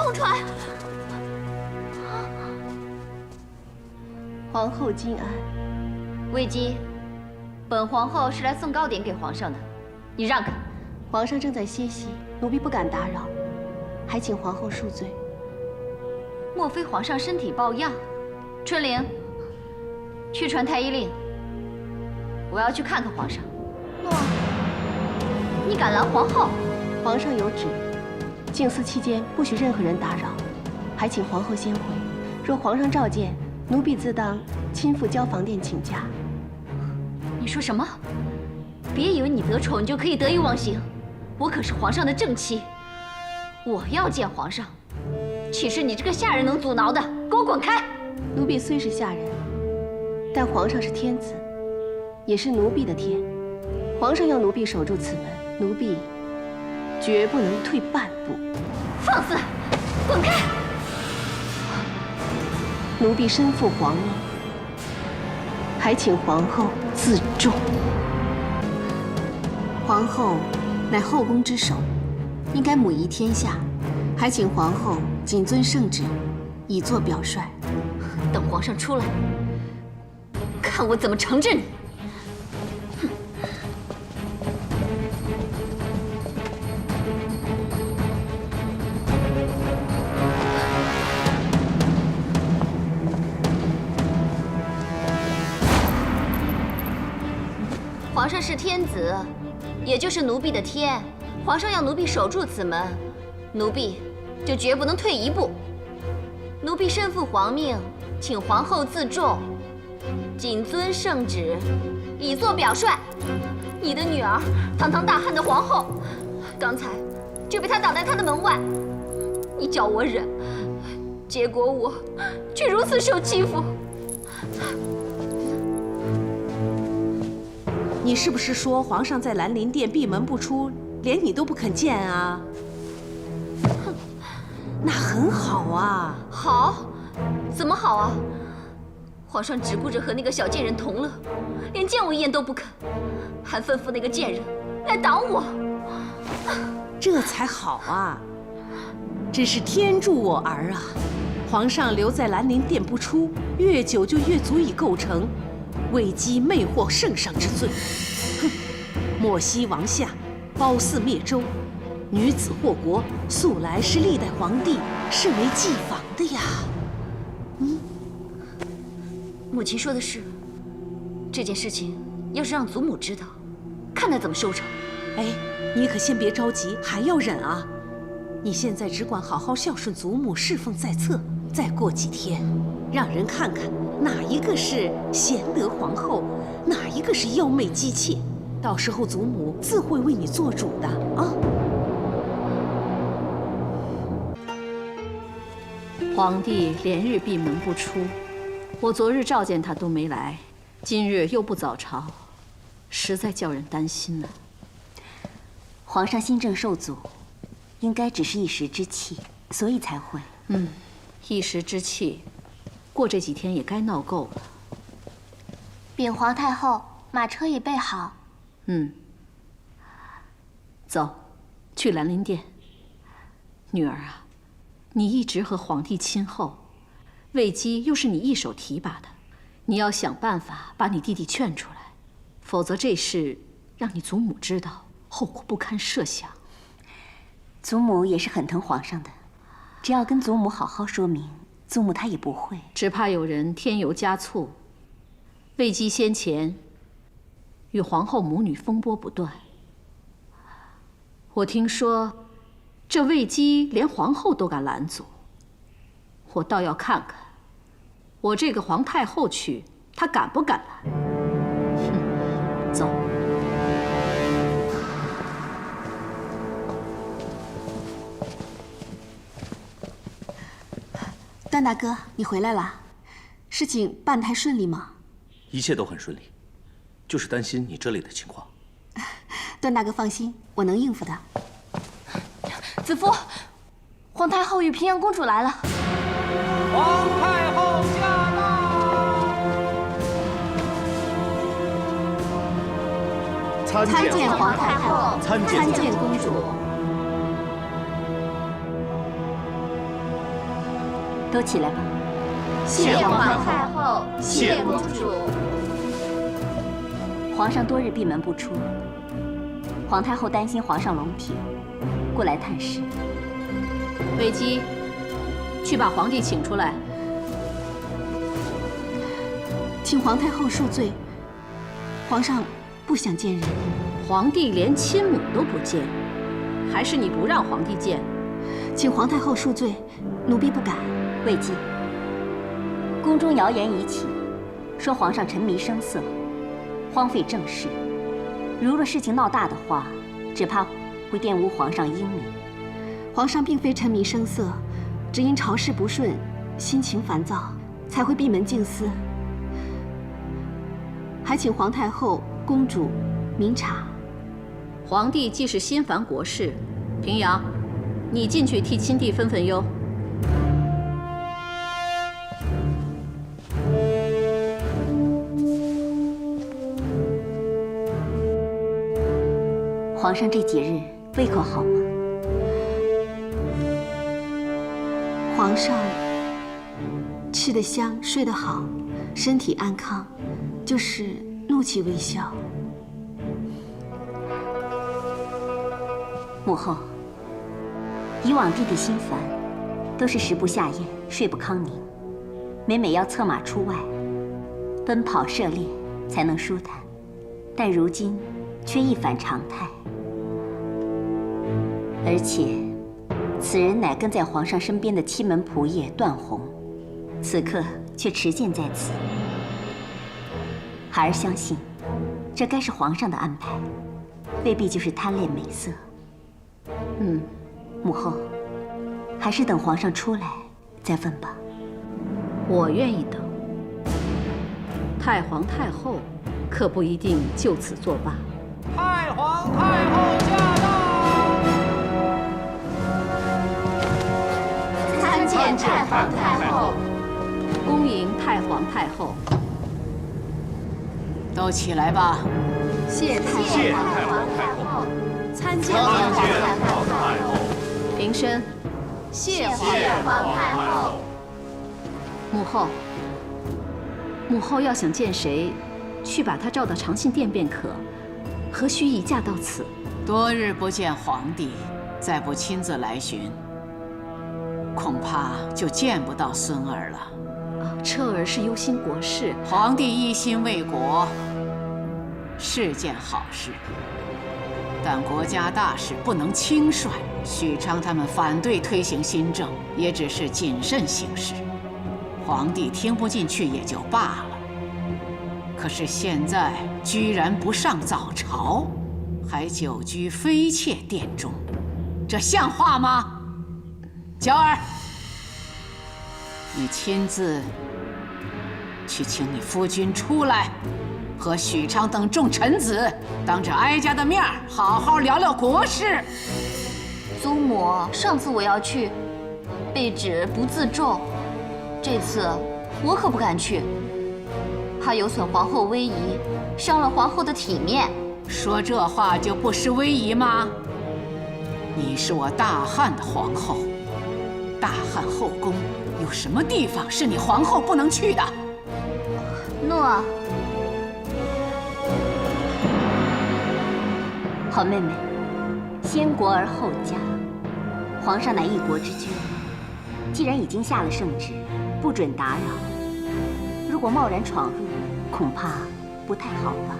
空船。皇后金安，魏姬，本皇后是来送糕点给皇上的，你让开。皇上正在歇息，奴婢不敢打扰，还请皇后恕罪。莫非皇上身体抱恙？春玲，去传太医令，我要去看看皇上。诺。你敢拦皇后？皇上有旨，静思期间不许任何人打扰，还请皇后先回。若皇上召见，奴婢自当亲赴交房殿请假。你说什么？别以为你得宠就可以得意忘形，我可是皇上的正妻，我要见皇上，岂是你这个下人能阻挠的？给我滚开！奴婢虽是下人，但皇上是天子，也是奴婢的天。皇上要奴婢守住此门，奴婢绝不能退半步。放肆！滚开！奴婢身负皇命，还请皇后自重。皇后乃后宫之首，应该母仪天下，还请皇后谨遵圣旨，以作表率。等皇上出来，看我怎么惩治你！皇上是天子，也就是奴婢的天。皇上要奴婢守住此门，奴婢就绝不能退一步。奴婢身负皇命，请皇后自重，谨遵圣旨，以作表率。你的女儿，堂堂大汉的皇后，刚才就被他挡在他的门外。你叫我忍，结果我却如此受欺负。你是不是说皇上在兰陵殿闭门不出，连你都不肯见啊？那很好啊。好？怎么好啊？皇上只顾着和那个小贱人同乐，连见我一眼都不肯，还吩咐那个贱人来挡我。这才好啊！真是天助我儿啊！皇上留在兰陵殿不出，越久就越足以构成魏姬魅惑圣上之罪。哼！莫西王下，褒姒灭周，女子祸国，素来是历代皇帝视为忌防的呀。母亲说的是，这件事情要是让祖母知道，看他怎么收场。哎，你可先别着急，还要忍啊！你现在只管好好孝顺祖母，侍奉在侧。再过几天，让人看看哪一个是贤德皇后，哪一个是妖媚姬妾。到时候祖母自会为你做主的啊！皇帝连日闭门不出，我昨日召见他都没来，今日又不早朝，实在叫人担心呢。皇上心正受阻，应该只是一时之气，所以才会。一时之气，过这几天也该闹够了。禀皇太后，马车已备好。走，去兰陵殿。女儿啊，你一直和皇帝亲厚，魏姬又是你一手提拔的，你要想办法把你弟弟劝出来，否则这事让你祖母知道，后果不堪设想。祖母也是很疼皇上的，只要跟祖母好好说明，祖母她也不会。只怕有人添油加醋。魏姬先前与皇后母女风波不断，我听说这魏姬连皇后都敢拦阻，我倒要看看我这个皇太后去，她敢不敢拦？走。段大哥，你回来了，事情办得还顺利吗？一切都很顺利，就是担心你这里的情况。段大哥放心，我能应付的。子夫，皇太后与平阳公主来了。皇太后驾到！参见皇太后，参见公主。都起来吧。谢皇太后，谢公主。皇上多日闭门不出，皇太后担心皇上龙体，过来探视。魏姬，去把皇帝请出来。请皇太后恕罪，皇上不想见人。皇帝连亲母都不见，还是你不让皇帝见？请皇太后恕罪，奴婢不敢。魏姬，宫中谣言已起，说皇上沉迷声色，荒废政事。如若事情闹大的话，只怕会玷污皇上英名。皇上并非沉迷声色，只因朝事不顺，心情烦躁，才会闭门静思。还请皇太后、公主明察。皇帝既是心烦国事，平阳，你进去替亲弟分分忧。皇上这几日胃口好吗？皇上吃得香，睡得好，身体安康，就是怒气微消。母后，以往弟弟心烦，都是食不下咽，睡不康宁，每每要策马出外，奔跑涉猎才能舒坦，但如今却一反常态。而且，此人乃跟在皇上身边的七门仆射段宏，此刻却持剑在此。孩儿相信，这该是皇上的安排，未必就是贪恋美色。母后，还是等皇上出来再问吧。我愿意等。太皇太后可不一定就此作罢。太皇太后驾到！参见太皇太后。恭迎太皇太后。都起来吧。谢太皇太后。参见太皇太后。平身。谢皇太后。母后，母后要想见谁，去把他召到长信殿便可，何须一驾到此？多日不见皇帝，再不亲自来询，恐怕就见不到孙儿了。彻儿是忧心国事，皇帝一心为国，是件好事，但国家大事不能轻率。许昌他们反对推行新政，也只是谨慎行事，皇帝听不进去也就罢了。可是现在居然不上早朝，还久居妃妾殿中，这像话吗？娇儿，你亲自去请你夫君出来，和许昌等众臣子当着哀家的面好好聊聊国事。祖母，上次我要去，被指不自重，这次我可不敢去，怕有损皇后威仪，伤了皇后的体面。说这话就不失威仪吗？你是我大汉的皇后，大汉后宫有什么地方是你皇后不能去的？诺。好妹妹，先国而后家，皇上乃一国之君，既然已经下了圣旨，不准打扰，如果贸然闯入，恐怕不太好吧？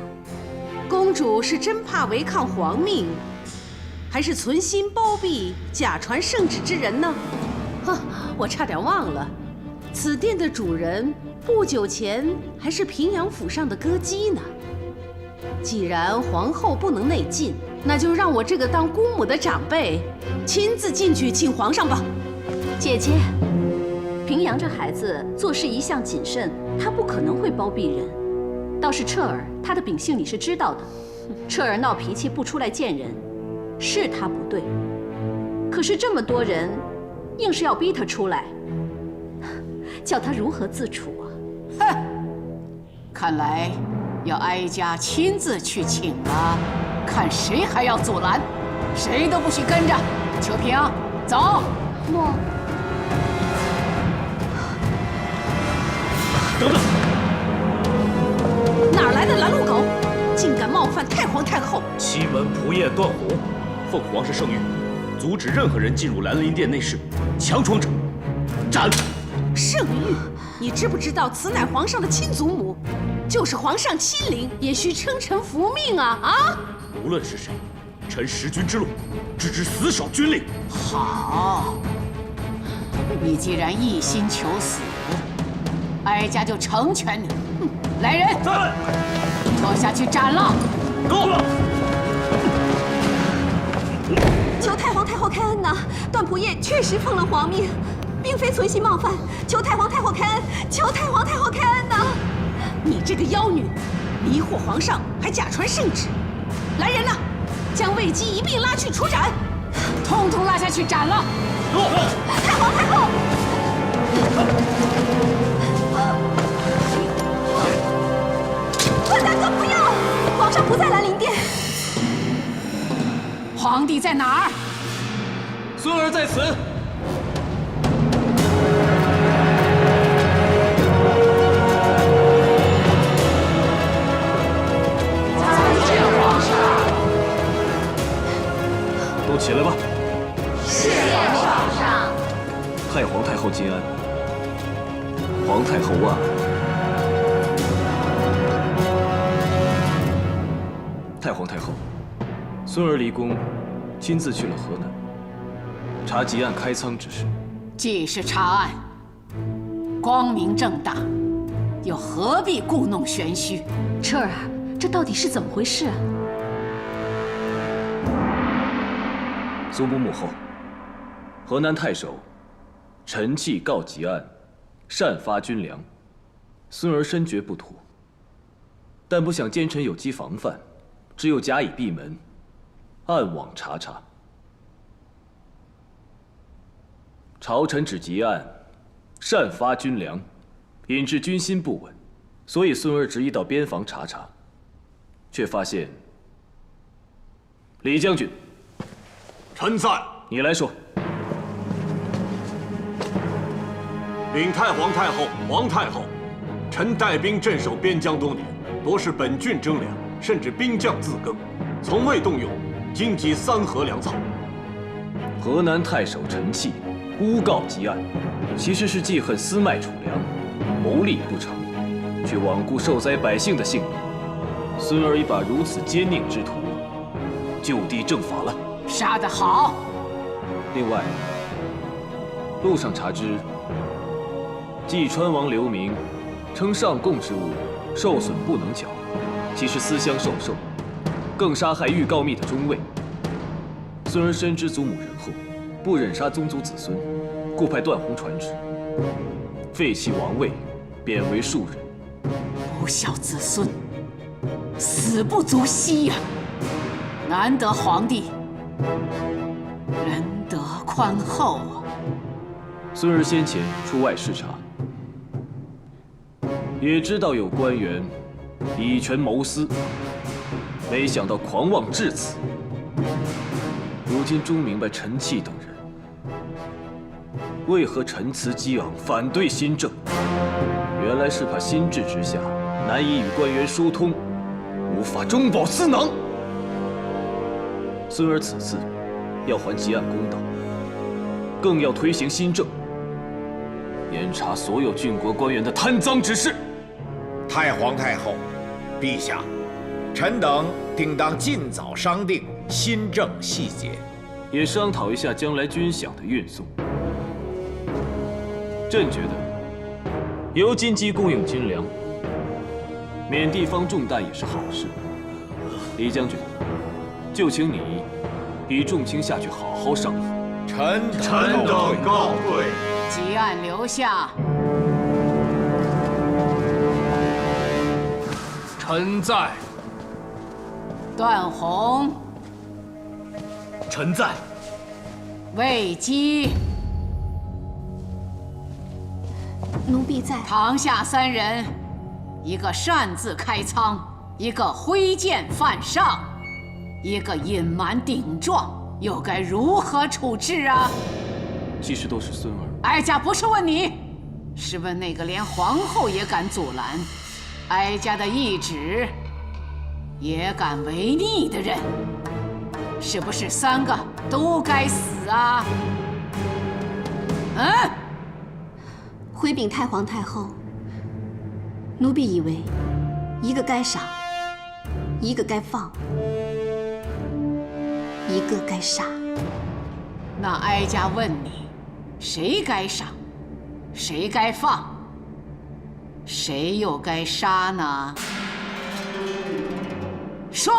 公主是真怕违抗皇命，还是存心包庇假传圣旨之人呢？哼，我差点忘了，此殿的主人不久前还是平阳府上的歌姬呢。既然皇后不能内进，那就让我这个当姑母的长辈亲自进去请皇上吧。姐姐，平阳这孩子做事一向谨慎，他不可能会包庇人。倒是彻儿，他的秉性你是知道的。彻儿闹脾气不出来见人，是他不对。可是这么多人，硬是要逼他出来，叫他如何自处啊？哼，看来要哀家亲自去请了，看谁还要阻拦，谁都不许跟着。秋萍，走。诺。等等！哪来的拦路狗，竟敢冒犯太皇太后！西门仆射段宏，奉皇上圣谕，阻止任何人进入兰陵殿内室，强闯者斩。圣谕，你知不知道此乃皇上的亲祖母，就是皇上亲临，也需称臣服命啊！啊！无论是谁，臣识君之路，只知死守军令。好，你既然一心求死，哀家就成全你。来人，在，拖下去斩了。够了！求太皇太后开恩呐！段仆射确实奉了皇命，并非存心冒犯，求太皇太后开恩！求太皇太后开恩呐！你这个妖女，迷惑皇上，还假传圣旨！来人呐，将魏姬一并拉去处斩，通通拉下去斩了。太皇太后！混蛋都不要！皇上不在兰陵殿。皇帝在哪儿？孙儿在此。再见，皇上。都起来吧。是皇上。太皇太后金安，皇太后万安。太皇太后，孙儿离宫，亲自去了河南，查吉案开仓之事。既是查案，光明正大，又何必故弄玄虚？彻儿啊，这到底是怎么回事啊？苏母母后，河南太守陈器告吉案，擅发军粮，孙儿深觉不妥，但不想奸臣有机防范，只有假以闭门，暗网查查。朝臣指吉案，擅发军粮，引致军心不稳，所以孙儿执意到边防查查，却发现李将军。臣在。你来说。禀太皇太后、皇太后，臣带兵镇守边疆多年，多是本郡征粮，甚至兵将自耕，从未动用荆棘3合粮草。河南太守陈器诬告吉案，其实是记恨私卖储粮，谋利不成，却罔顾受灾百姓的性命。孙儿已把如此奸佞之徒就地正法了。杀得好！另外，路上查知，济川王刘明称上贡之物受损不能缴，其实私相授受，更杀害欲告密的中尉。孙儿深知祖母仁厚，不忍杀宗族子孙，故派段宏传旨，废弃王位，贬为庶人。不孝子孙，死不足惜呀！难得皇帝仁德宽厚啊！孙儿先前出外视察，也知道有官员以权谋私，没想到狂妄至此。如今终明白陈器等人为何陈词激昂，反对新政，原来是怕心智之下难以与官员疏通，无法中饱私囊。孙儿此次要还吉案公道，更要推行新政，严查所有郡国官员的贪赃之事。太皇太后，陛下，臣等定当尽早商定新政细节，也商讨一下将来军饷的运送。朕觉得由金鸡供应军粮，免地方重担也是好事。李将军，就请你与众卿下去好好商议。臣等告退。吉案留下。臣在。段宏、臣在。魏姬、奴婢在。堂下3人，一个擅自开仓，一个挥剑犯上，一个隐瞒顶撞，又该如何处置啊？其实都是孙儿。哀家不是问你，试问那个连皇后也敢阻拦，哀家的懿旨也敢违逆的人，是不是3个都该死啊？嗯？回禀太皇太后，奴婢以为，一个该赏，一个该放，一个该杀。那哀家问你，谁该赏，谁该放，谁又该杀呢？说！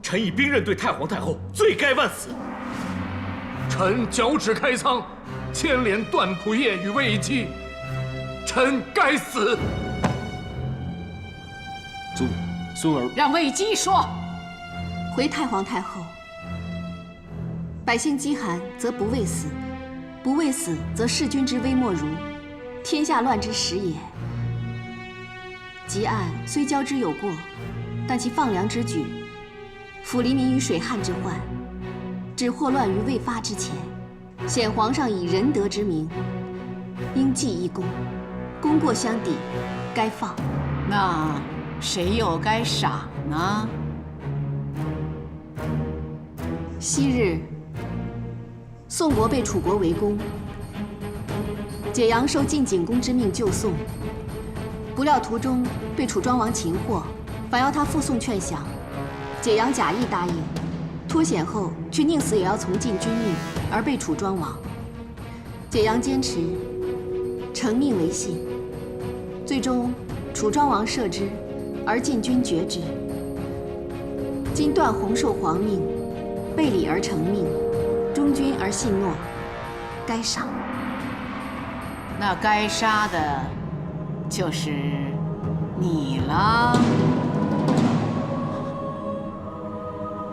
臣以兵刃对太皇太后，罪该万死。臣脚趾开仓，牵连段仆射与魏姬，臣该死。祖母，孙儿让魏姬说。回太皇太后，百姓饥寒则不畏死，不畏死则弑君之危莫如，天下乱之始也。汲黯虽交之有过，但其放粮之举，抚黎民于水旱之患，止祸乱于未发之前，显皇上以仁德之名，应记一功，功过相抵，该放。那谁又该赏呢？昔日，宋国被楚国围攻，解阳受晋景公之命救宋，不料途中被楚庄王擒获，反要他附送劝降。解阳假意答应，脱险后却宁死也要从晋君命，而被楚庄王。解阳坚持承命为信，最终楚庄王赦之，而晋君绝之。今段宏受皇命，背礼而承命，忠君而信诺，该赏。那该杀的，就是你了。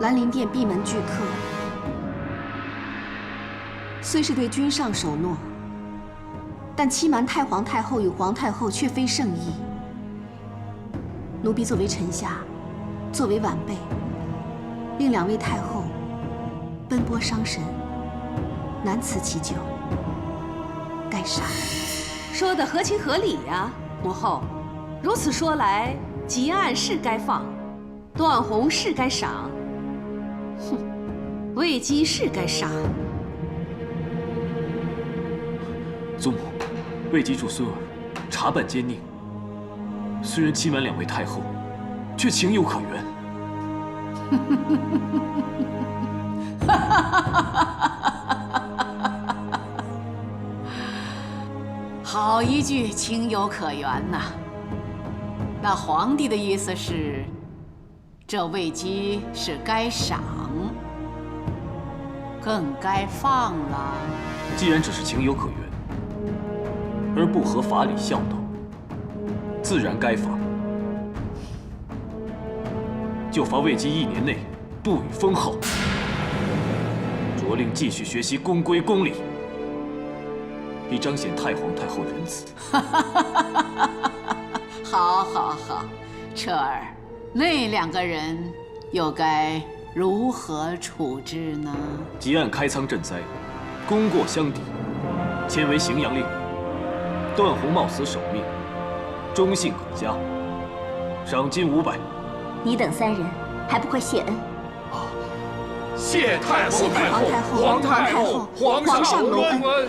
兰陵殿闭门拒客，虽是对君上守诺，但欺瞒太皇太后与皇太后却非圣意。奴婢作为臣下，作为晚辈，令2位太后奔波伤神，难辞其咎，该杀。说得合情合理呀，母后。如此说来，汲黯是该放，段宏是该赏，哼，魏姬是该杀。祖母，魏姬助孙儿查办奸佞，虽然欺瞒2位太后，却情有可原。好一句情有可原呐！那皇帝的意思是，这魏姬是该赏，更该放了。既然只是情有可原，而不合法理孝道，自然该罚。就罚魏姬1年内不予封号，着令继续学习宫规宫礼，以彰显太皇太后仁慈。好，好，好，彻儿，那2个人又该如何处置呢？汲黯开仓赈灾，功过相抵，迁为荥阳令。段宏冒死守命，忠信可嘉，赏金500。你等3人还不快谢恩？谢太皇太后，皇太后，皇上隆恩。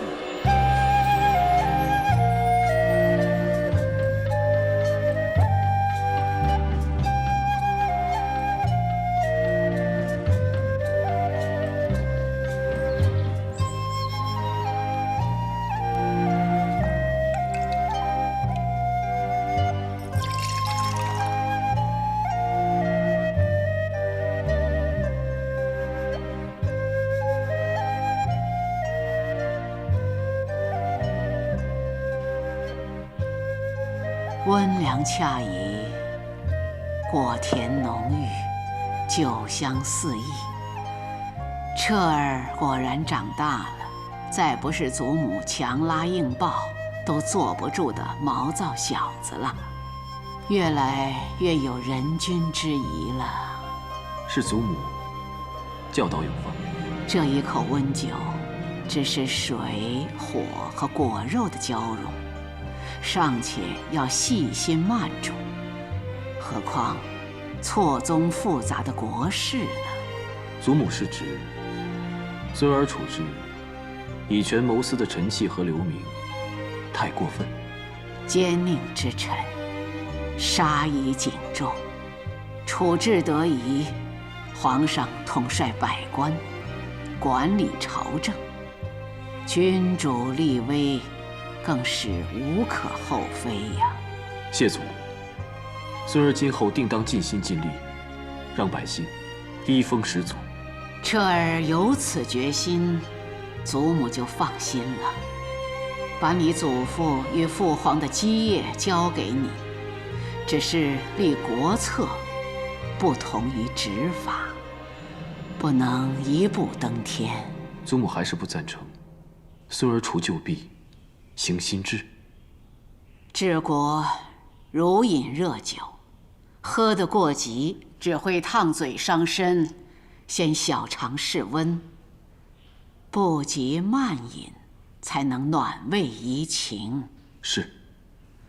温凉恰宜，果甜浓郁，酒香四溢。彻儿果然长大了，再不是祖母强拉硬抱都坐不住的毛躁小子了，越来越有人君之仪了。是祖母教导有方。这一口温酒，只是水、火和果肉的交融，尚且要细心慢煮，何况错综复杂的国事呢？祖母是指孙儿处置以权谋私的陈气和刘明太过分。奸佞之臣，杀以警重，处置得宜，皇上统帅百官，管理朝政，君主立威，更是无可厚非呀。谢祖母，孙儿今后定当尽心尽力，让百姓依风始祖。彻儿有此决心，祖母就放心了。把你祖父与父皇的基业交给你，只是立国策，不同于执法，不能一步登天。祖母还是不赞成孙儿除旧弊，行新制。治国如饮热酒，喝得过急只会烫嘴伤身，先小尝室温，不急慢饮，才能暖胃怡情。是，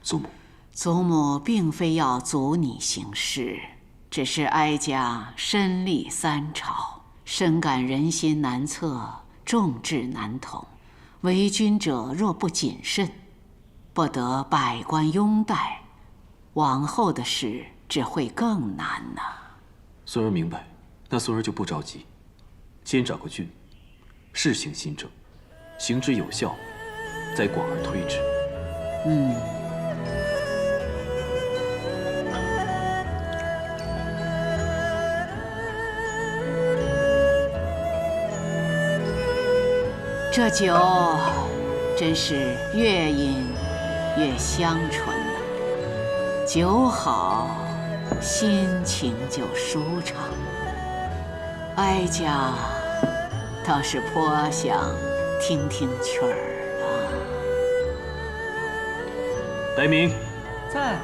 祖母。祖母并非要阻你行事，只是哀家身历三朝，深感人心难测，众志难统。为君者若不谨慎，不得百官拥戴，往后的事只会更难呐。孙儿明白，那孙儿就不着急，先找个郡，试行新政，行之有效，再广而推之。这酒真是越饮越香醇了，酒好，心情就舒畅。哀家倒是颇想听听曲儿了。白明，在。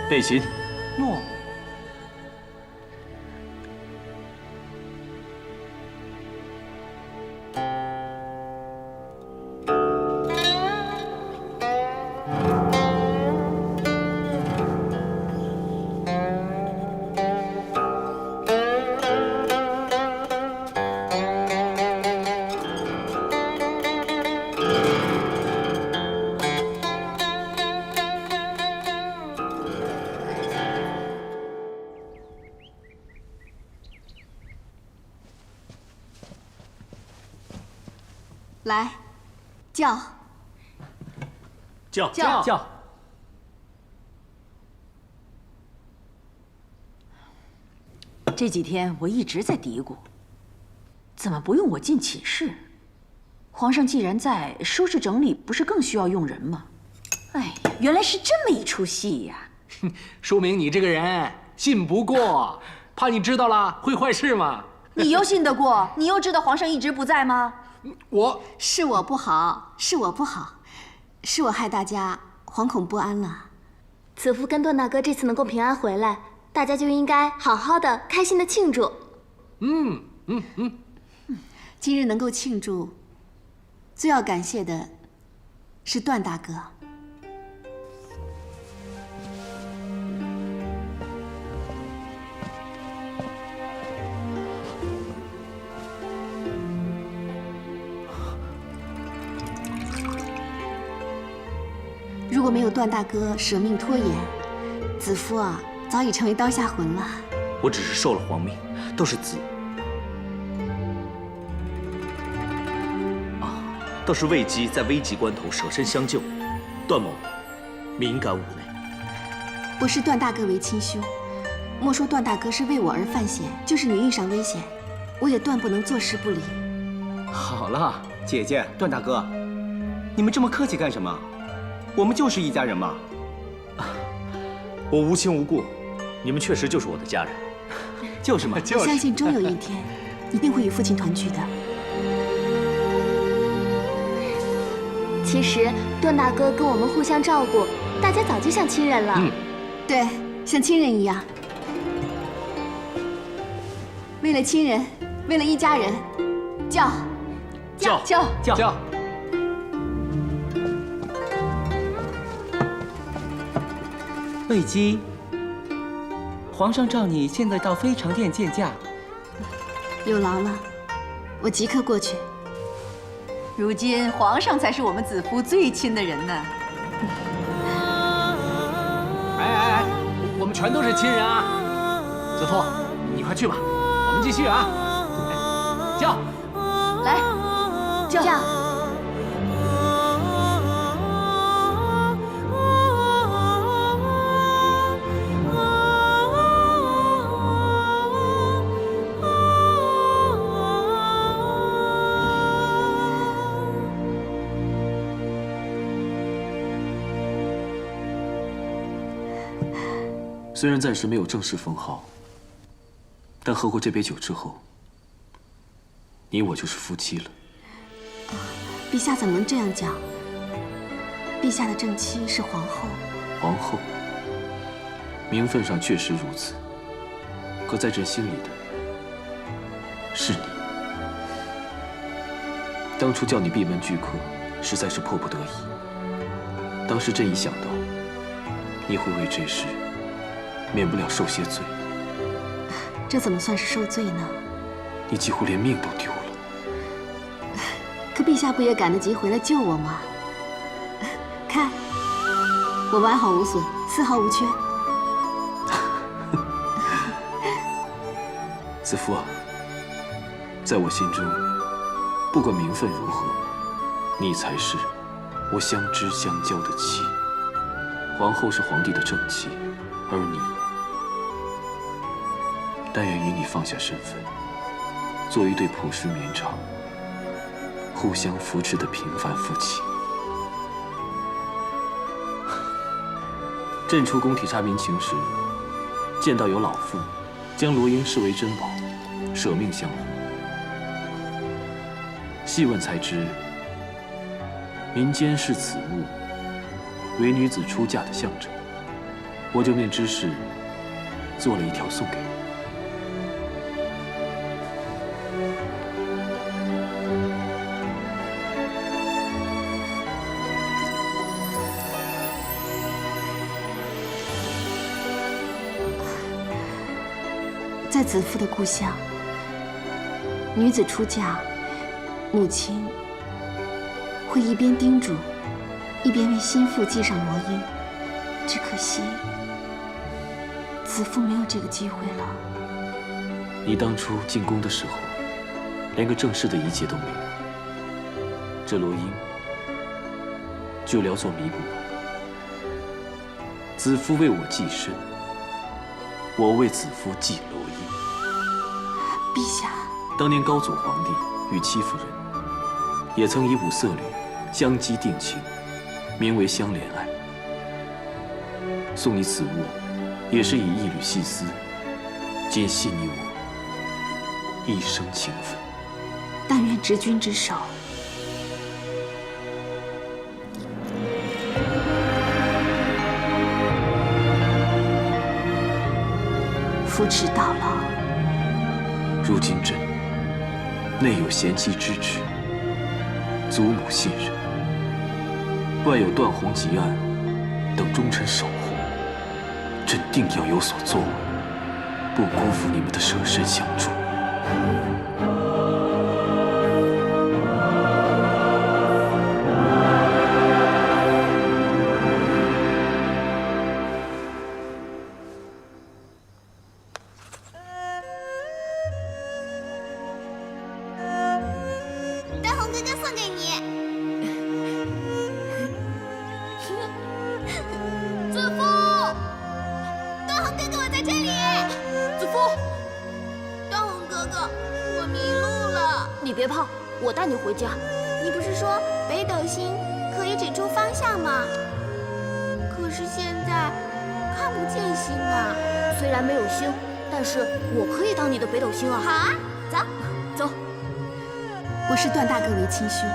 备琴。诺。来，叫。这几天我一直在嘀咕，怎么不用我进寝室？皇上既然在，收拾整理不是更需要用人吗？哎呀，原来是这么一出戏呀！说明你这个人信不过，怕你知道了会坏事嘛。你又信得过？你又知道皇上一直不在吗？是我不好，是我不好，是我害大家惶恐不安了。子夫跟段大哥这次能够平安回来，大家就应该好好的、开心的庆祝。今日能够庆祝，最要感谢的是段大哥。如果没有段大哥舍命拖延，子夫啊，早已成为刀下魂了。我只是受了皇命，倒是倒是魏姬在危急关头舍身相救，段某敏感妩媚。我视段大哥为亲兄，莫说段大哥是为我而犯险，就是你遇上危险，我也断不能坐视不理。好了，姐姐，段大哥，你们这么客气干什么？我们就是一家人嘛。我无亲无故，你们确实就是我的家人。就是嘛，我相信终有一天，一定会与父亲团聚的。其实段大哥跟我们互相照顾，大家早就像亲人了。对，像亲人一样。为了亲人，为了一家人，叫。叫叫叫叫！魏姬，皇上召你现在到飞长殿见驾。有劳了，我即刻过去。如今皇上才是我们子夫最亲的人呢。哎，我们全都是亲人啊！子夫，你快去吧，我们继续啊！叫，来，叫。虽然暂时没有正式封号，但喝过这杯酒之后，你我就是夫妻了。陛下怎么能这样讲？陛下的正妻是皇后。皇后，名分上确实如此，可在朕心里的是你。当初叫你闭门拒客，实在是迫不得已。当时朕一想到你会为这事免不了受些罪。这怎么算是受罪呢？你几乎连命都丢了。可陛下不也赶得及回来救我吗？看，我完好无损，丝毫无缺。子夫啊，在我心中，不管名分如何，你才是我相知相交的妻。皇后是皇帝的正妻，而你，但愿与你放下身份，做一对朴实绵长、互相扶持的平凡夫妻。朕出宫体察民情时，见到有老妇将罗英视为珍宝，舍命相护。细问才知，民间视此物为女子出嫁的象征，我就命知事做了一条送给你。在子夫的故乡，女子出嫁，母亲会一边叮嘱，一边为心腹系上罗缨。只可惜，子夫没有这个机会了。你当初进宫的时候，连个正式的仪节都没有，这罗缨就聊作弥补吧。子夫为我系身，我为子夫系罗缨。陛下，当年高祖皇帝与戚夫人也曾以五色缕相机定情，名为相连爱。送你此物，也是以一缕细丝，紧系你我一生情分。但愿执君之手，扶持到老。如今朕内有贤妻支持，祖母信任，外有段宏吉案等忠臣守护，朕定要有所作为，不辜负你们的舍身相助。大红哥哥送给你。子夫，大红哥哥，我在这里。子夫，大红哥哥，我迷路了。你别怕，我带你回家。你不是说北斗星可以指出方向吗？可是现在看不见星啊。虽然没有星，但是我可以当你的北斗星啊。好啊，走，走。我视段大哥为亲兄，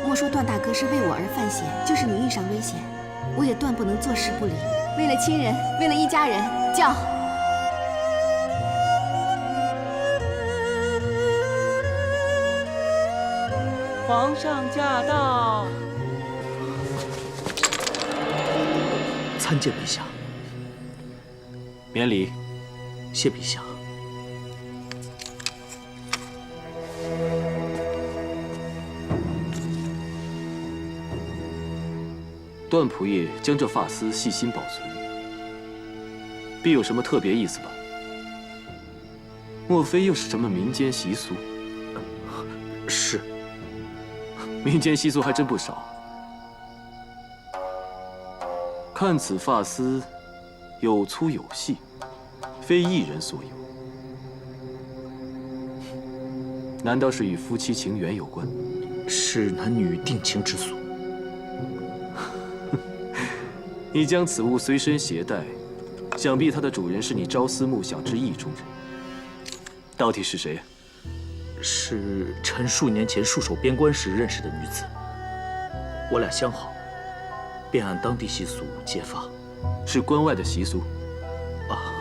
莫说段大哥是为我而犯险，就是你遇上危险，我也断不能坐视不理。为了亲人，为了一家人，叫。皇上驾到！参见陛下。免礼。谢陛下。段仆爷将这发丝细心保存，必有什么特别意思吧？莫非又是什么民间习俗？是。民间习俗还真不少。看此发丝，有粗有细，非一人所有。难道是与夫妻情缘有关？是男女定情之俗。你将此物随身携带，想必它的主人是你朝思暮想之意中人。到底是谁？是臣数年前戍守边关时认识的女子。我俩相好，便按当地习俗结发。是关外的习俗？啊，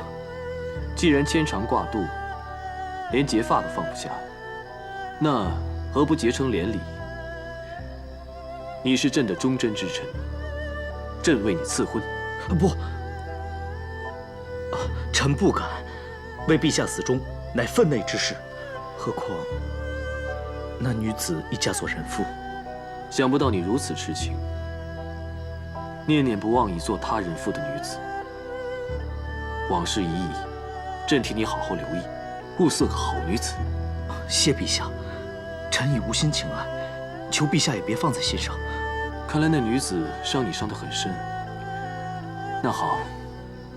既然牵肠挂肚，连结发都放不下，那何不结成连理？你是朕的忠贞之臣，朕为你赐婚。不，臣不敢。为陛下死忠，乃分内之事。何况那女子已嫁作人妇。想不到你如此痴情，念念不忘已做他人妇的女子。往事已矣，朕替你好好留意，物色个好女子。谢陛下，臣已无心情爱，求陛下也别放在心上。看来那女子伤你伤得很深。那好，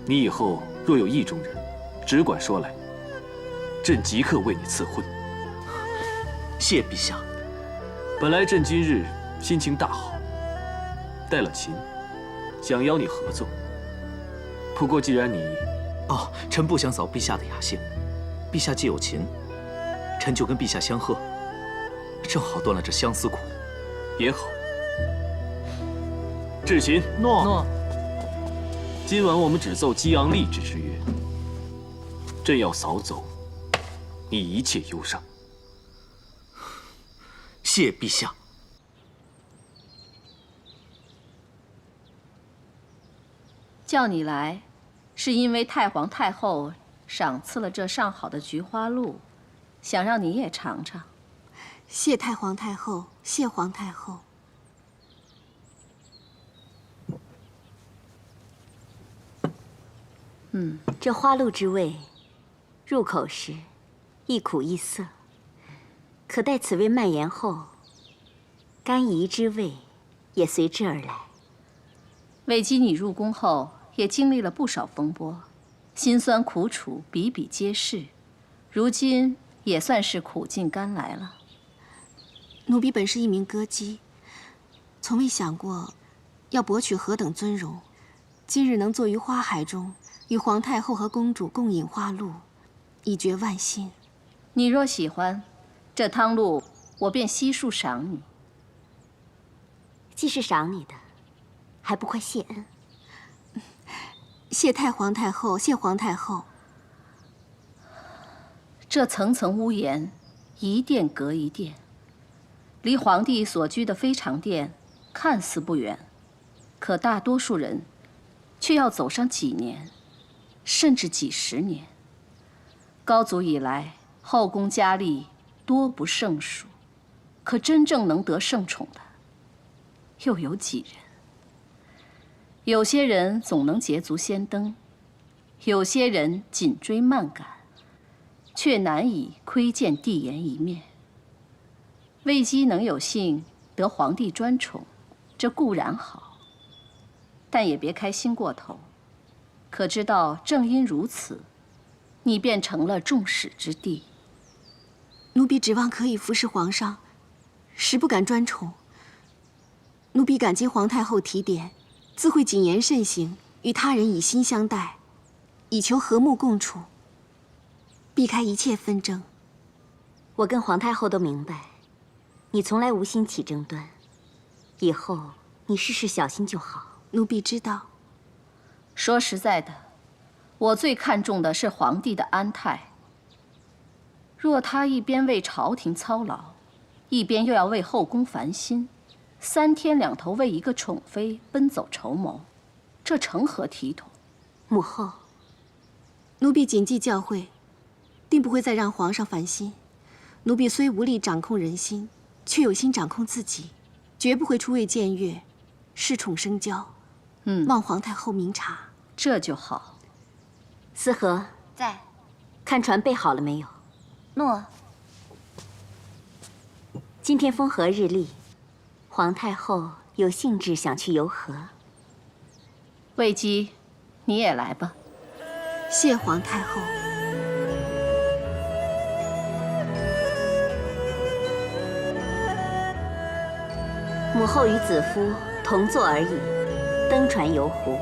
你以后若有意中人，只管说来，朕即刻为你赐婚。谢陛下。本来朕今日心情大好，带了琴，想邀你合奏。不过既然你……臣不想扫陛下的雅兴。陛下既有琴，臣就跟陛下相和，正好断了这相思苦。也好。至琴。诺。今晚我们只奏激昂励志之乐，朕要扫走你一切忧伤。谢陛下。叫你来，是因为太皇太后赏赐了这上好的菊花露，想让你也尝尝。谢太皇太后，谢皇太后。这花露之味，入口时一苦一涩，可待此味蔓延后，甘怡之味也随之而来。魏姬，你入宫后也经历了不少风波，辛酸苦楚比比皆是，如今也算是苦尽甘来了。奴婢本是一名歌姬，从未想过要博取何等尊荣。今日能坐于花海中，与皇太后和公主共饮花露，已觉万幸。你若喜欢，这汤露我便悉数赏你。既是赏你的，还不快谢恩？谢太皇太后，谢皇太后。这层层屋檐，一殿隔一殿，离皇帝所居的飞常殿看似不远，可大多数人却要走上几年，甚至几十年。高祖以来，后宫佳丽多不胜数，可真正能得圣宠的，又有几人？有些人总能捷足先登，有些人紧追慢赶，却难以窥见帝颜一面。魏姬能有幸得皇帝专宠，这固然好，但也别开心过头。可知道，正因如此，你便成了众矢之的。奴婢指望可以服侍皇上，实不敢专宠。奴婢感激皇太后提点，自会谨言慎行，与他人以心相待，以求和睦共处，避开一切纷争。我跟皇太后都明白，你从来无心起争端，以后你事事小心就好。奴婢知道。说实在的，我最看重的是皇帝的安泰。若他一边为朝廷操劳，一边又要为后宫烦心，3天2头为一个宠妃奔走筹谋，这成何体统？母后，奴婢谨记教诲，定不会再让皇上烦心。奴婢虽无力掌控人心，却有心掌控自己，绝不会出位僭越，恃宠生骄。望皇太后明察。这就好。思和在。看船备好了没有？诺。今天风和日丽，皇太后有兴致想去游河。魏姬，你也来吧。谢皇太后。母后与子夫同坐而已，登船游湖，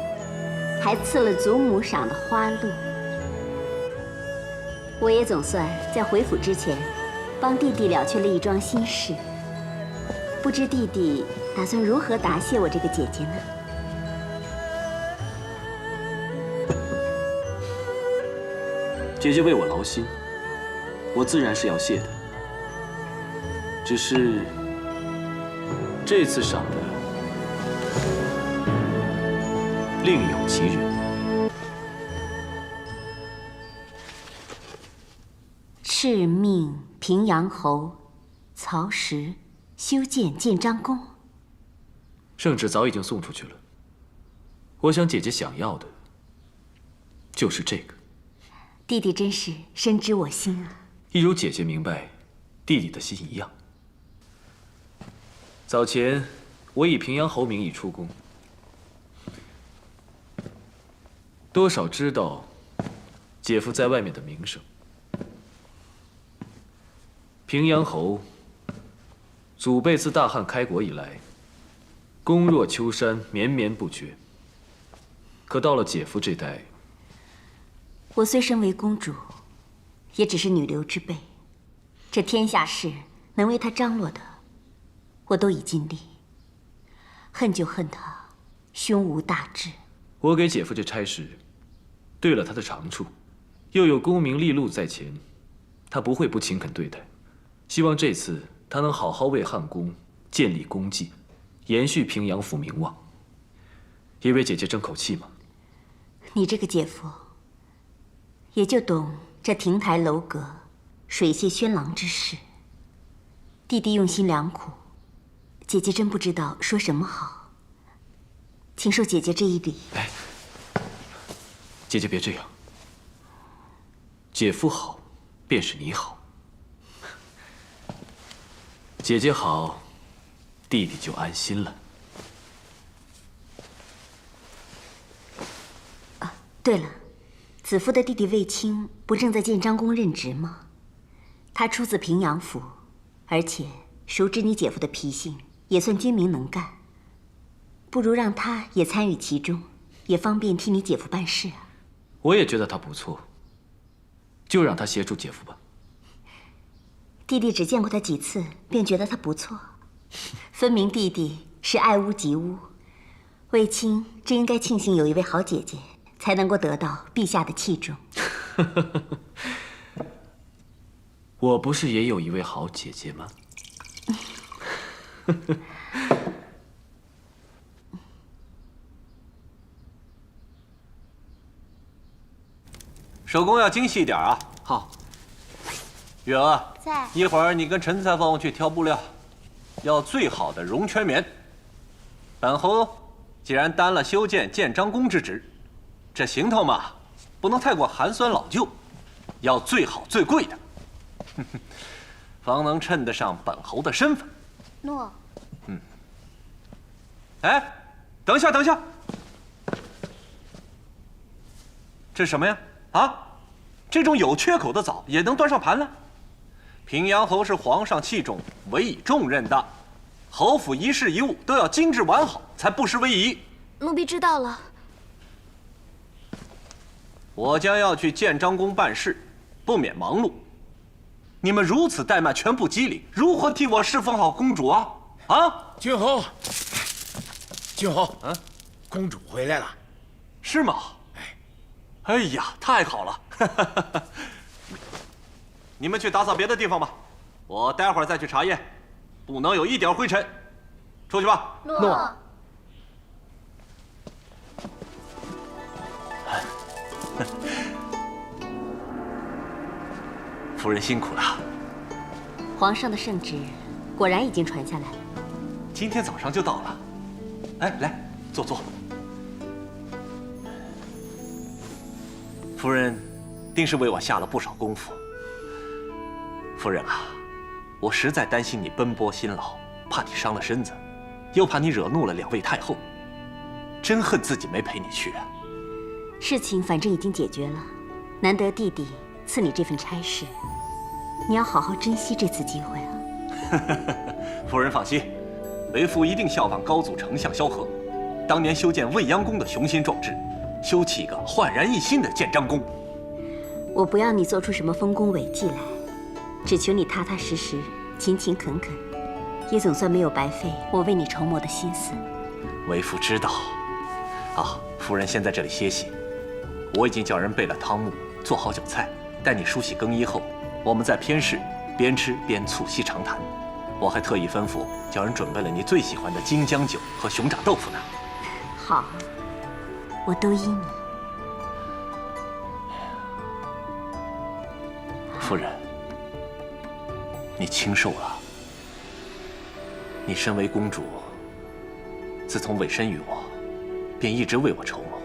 还赐了祖母赏的花鹿。我也总算在回府之前，帮弟弟了却了一桩心事。不知弟弟打算如何答谢我这个姐姐呢？姐姐为我劳心，我自然是要谢的。只是这次赏的另有其人。敕命平阳侯曹石修建建章宫。圣旨早已经送出去了。我想姐姐想要的就是这个。弟弟真是深知我心啊！一如姐姐明白弟弟的心一样。早前我以平阳侯名义出宫，多少知道姐夫在外面的名声。平阳侯祖辈自大汉开国以来，功若秋山，绵绵不绝。可到了姐夫这代，我虽身为公主，也只是女流之辈。这天下事能为他张罗的，我都已尽力。恨就恨他胸无大志。我给姐夫这差事，对了他的长处，又有功名利禄在前，他不会不勤恳对待。希望这次他能好好为汉宫建立功绩，延续平阳府名望，也为姐姐争口气嘛。你这个姐夫，也就懂这亭台楼阁、水榭轩廊之事。弟弟用心良苦，姐姐真不知道说什么好。请受姐姐这一礼。哎，姐姐别这样。姐夫好，便是你好。姐姐好，弟弟就安心了。啊，对了，子夫的弟弟卫青不正在建章宫任职吗？他出自平阳府，而且熟知你姐夫的脾性，也算精明能干。不如让他也参与其中，也方便替你姐夫办事啊。我也觉得他不错，就让他协助姐夫吧。弟弟只见过他几次，便觉得他不错，分明弟弟是爱屋及乌。卫青真应该庆幸有一位好姐姐，才能够得到陛下的器重。我不是也有一位好姐姐吗？手工要精细一点啊！好。月娥，在。一会儿你跟陈裁缝去挑布料，要最好的绒圈棉。本侯既然担了修建建章宫之职，这行头嘛，不能太过寒酸老旧，要最好最贵的，方能衬得上本侯的身份。诺。哎，等一下，等一下，这是什么呀？啊，这种有缺口的枣也能端上盘来？平阳侯是皇上器重、委以重任的，侯府一事一物都要精致完好，才不失威仪。奴婢知道了。我将要去建章宫办事，不免忙碌。你们如此怠慢，全部机灵，如何替我侍奉好公主啊？啊，郡侯，郡侯，公主回来了，是吗？哎呀，太好了！你们去打扫别的地方吧，我待会儿再去查验。不能有一点灰尘。出去吧。诺。夫人辛苦了。皇上的圣旨果然已经传下来了，今天早上就到了。哎，来坐坐。夫人定是为我下了不少功夫。夫人啊，我实在担心你奔波辛劳，怕你伤了身子，又怕你惹怒了2位太后，真恨自己没陪你去啊。事情反正已经解决了，难得弟弟赐你这份差事，你要好好珍惜这次机会啊。夫人放心，为父一定效仿高祖丞相萧何，当年修建未央宫的雄心壮志，修起一个焕然一新的建章宫。我不要你做出什么丰功伟绩来，只求你踏踏实实、勤勤恳恳，也总算没有白费我为你筹谋的心思。为父知道。啊，夫人先在这里歇息，我已经叫人备了汤沐，做好酒菜，待你梳洗更衣后，我们在偏室边吃边促膝长谈。我还特意吩咐叫人准备了你最喜欢的京酱酒和熊掌豆腐呢。好，我都依你。夫人，你清瘦了。你身为公主，自从委身于我，便一直为我筹谋。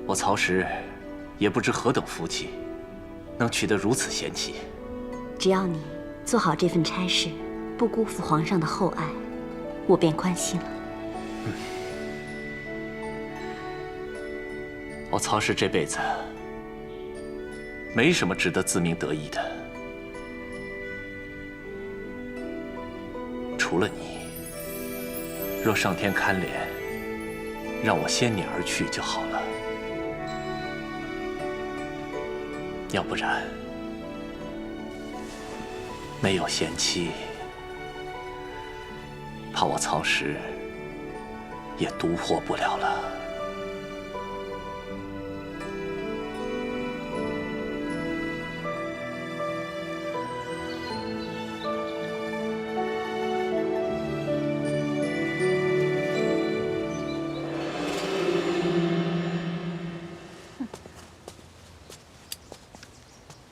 我曹石也不知何等福气，能娶得如此贤妻。只要你做好这份差事，不辜负皇上的厚爱，我便宽心了。我曹石这辈子没什么值得自鸣得意的，除了你。若上天堪怜，让我先你而去就好了。要不然，没有贤妻，怕我曹石也独活不了了。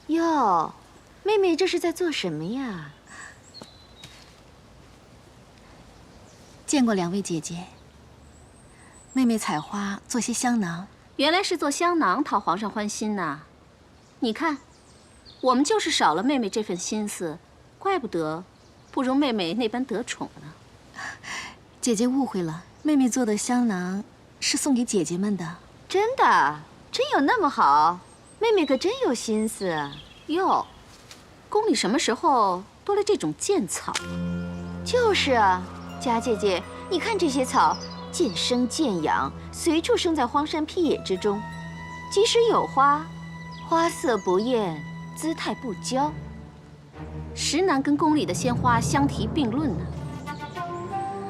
哟，妹妹这是在做什么呀？见过2位姐姐。妹妹采花做些香囊，原来是做香囊讨皇上欢心呐。你看，我们就是少了妹妹这份心思，怪不得不如妹妹那般得宠呢。姐姐误会了，妹妹做的香囊是送给姐姐们的。真的？真有那么好？妹妹可真有心思。哟，宫里什么时候多了这种贱草？就是啊，佳姐姐，你看这些草，渐生渐养，随处生在荒山僻野之中。即使有花，花色不艳，姿态不娇，实难跟宫里的鲜花相提并论呢。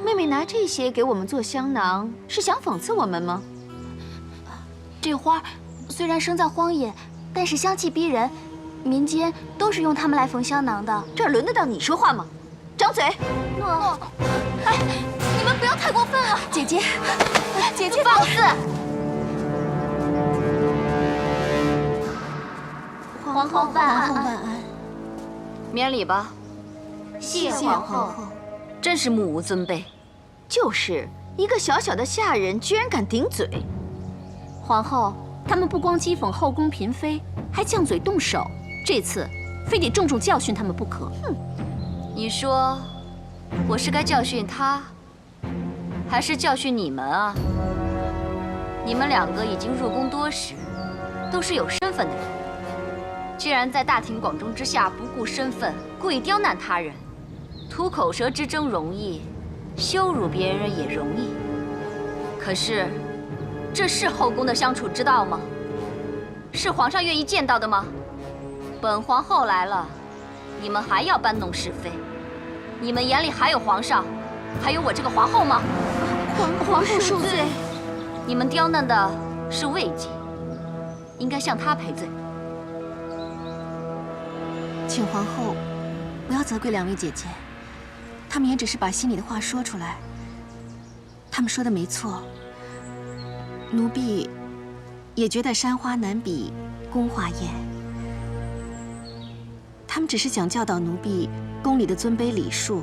妹妹拿这些给我们做香囊，是想讽刺我们吗？这花虽然生在荒野，但是香气逼人，民间都是用它们来缝香囊的。这儿轮得到你说话吗？张嘴！诺，哎，你们不要太过分了，姐姐，姐姐放肆！皇后万安，免礼吧。谢皇后。真是目无尊卑，就是一个小小的下人，居然敢顶嘴。皇后，他们不光讥讽后宫嫔妃，还犟嘴动手，这次非得重重教训他们不可。哼，你说我是该教训他，还是教训你们啊？你们2个已经入宫多时，都是有身份的人，居然在大庭广众之下不顾身份，故意刁难他人，吐口舌之争容易，羞辱别人也容易。可是，这是后宫的相处之道吗？是皇上愿意见到的吗？本皇后来了，你们还要搬弄是非？你们眼里还有皇上，还有我这个皇后吗？皇后恕罪。你们刁难的是魏姬，应该向她赔罪。请皇后不要要责怪两位姐姐，他们也只是把心里的话说出来。他们说的没错，奴婢也觉得山花难比宫华艳。他们只是想教导奴婢宫里的尊卑礼数，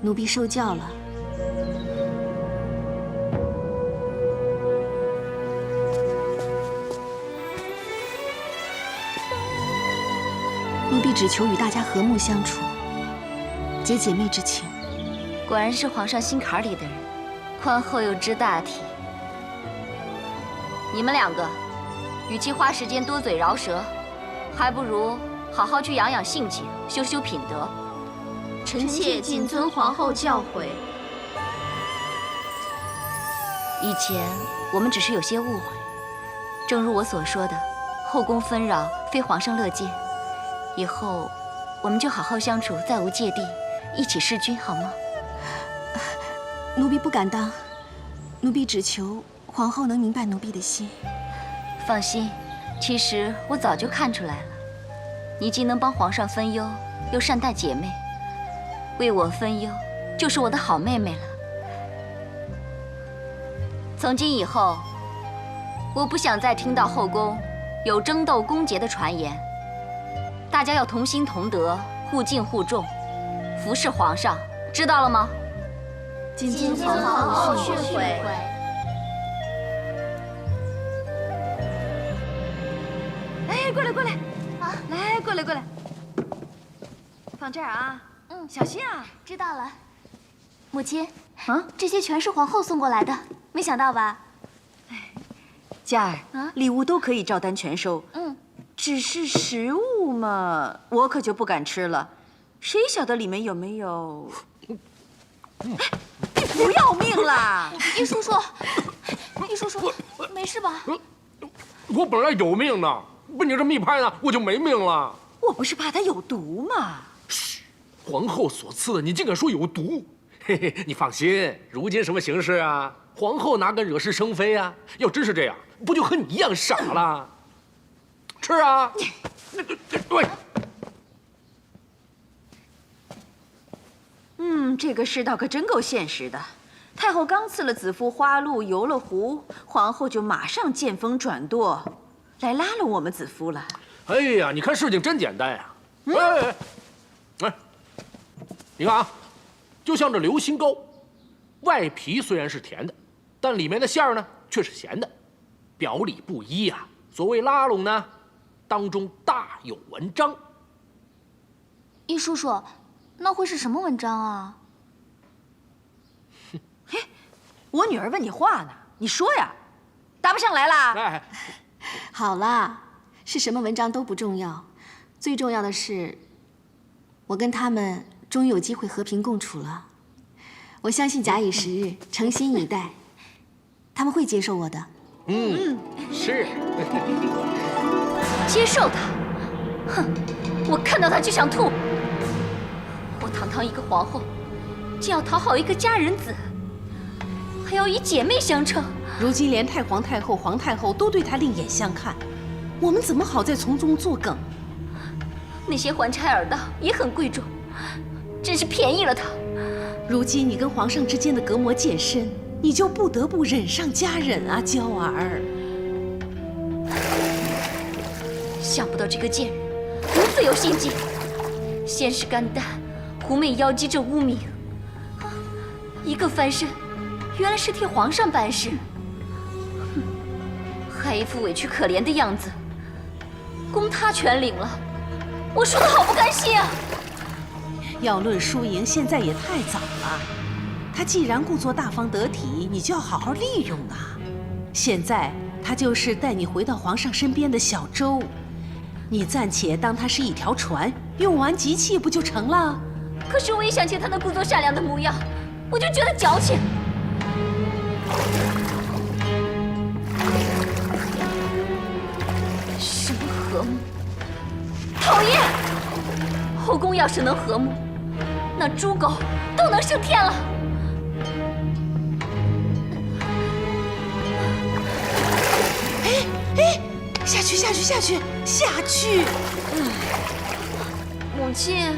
奴婢受教了。奴婢只求与大家和睦相处，结姐妹之情。果然是皇上心坎里的人，宽厚又知大体。你们两个，与其花时间多嘴饶舌，还不如好好去养养性情，修修品德。臣妾谨遵皇后教诲。以前我们只是有些误会，正如我所说的，后宫纷扰非皇上乐见。以后我们就好好相处，再无芥蒂，一起弑君，好吗？奴婢不敢当，奴婢只求皇后能明白奴婢的心。放心，其实我早就看出来了，你既能帮皇上分忧，又善待姐妹，为我分忧，就是我的好妹妹了。从今以后，我不想再听到后宫有争斗宫节的传言，大家要同心同德，互敬互重，服侍皇上，知道了吗？谨遵皇后训诲。哎，过来过来，啊，来过来过来，放这儿啊。嗯，小心啊。知道了。母亲，啊，这些全是皇后送过来的，没想到吧？佳儿，礼物都可以照单全收。嗯，只是食物嘛，我可就不敢吃了。谁晓得里面有没有？你不要命啦！易叔叔，易叔叔，没事吧？我本来有命呢，被你这么一拍呢，我就没命了。我不是怕它有毒吗？嘘，皇后所赐的，你竟敢说有毒？嘿嘿，你放心，如今什么形势啊？皇后哪敢惹是生非啊？要真是这样，不就和你一样傻了？吃啊！喂。这个世道可真够现实的。太后刚赐了子夫花露，游了湖，皇后就马上见风转舵，来拉了我们子夫了。哎呀，你看事情真简单呀！哎，你看啊，就像这流心糕，外皮虽然是甜的，但里面的馅儿呢却是咸的，表里不一呀。所谓拉拢呢，当中大有文章。易叔叔，那会是什么文章啊？嘿，我女儿问你话呢，你说呀，答不上来啦。哎，好啦，是什么文章都不重要，最重要的是，我跟他们终于有机会和平共处了。我相信假以时日，诚心以待，他们会接受我的。是。接受他？哼，我看到他就想吐。我堂一个皇后，竟要讨好一个佳人子，还要以姐妹相称。如今连太皇太后、皇太后都对她另眼相看，我们怎么好再从中作梗？那些环差耳道也很贵重，真是便宜了他。如今你跟皇上之间的隔膜渐深，你就不得不忍上加忍啊，娇儿。想不到这个贱人如此有心计，先是甘丹、狐媚妖姬这污名，一个翻身，原来是替皇上办事，还一副委屈可怜的样子，功他全领了，我输得好不甘心啊！要论输赢，现在也太早了。他既然故作大方得体，你就要好好利用啊。现在他就是带你回到皇上身边的小舟，你暂且当他是一条船，用完即弃不就成了？可是我一想起他那故作善良的模样，我就觉得矫情。什么和睦？讨厌！后宫要是能和睦，那猪狗都能升天了。哎，下去！母母亲，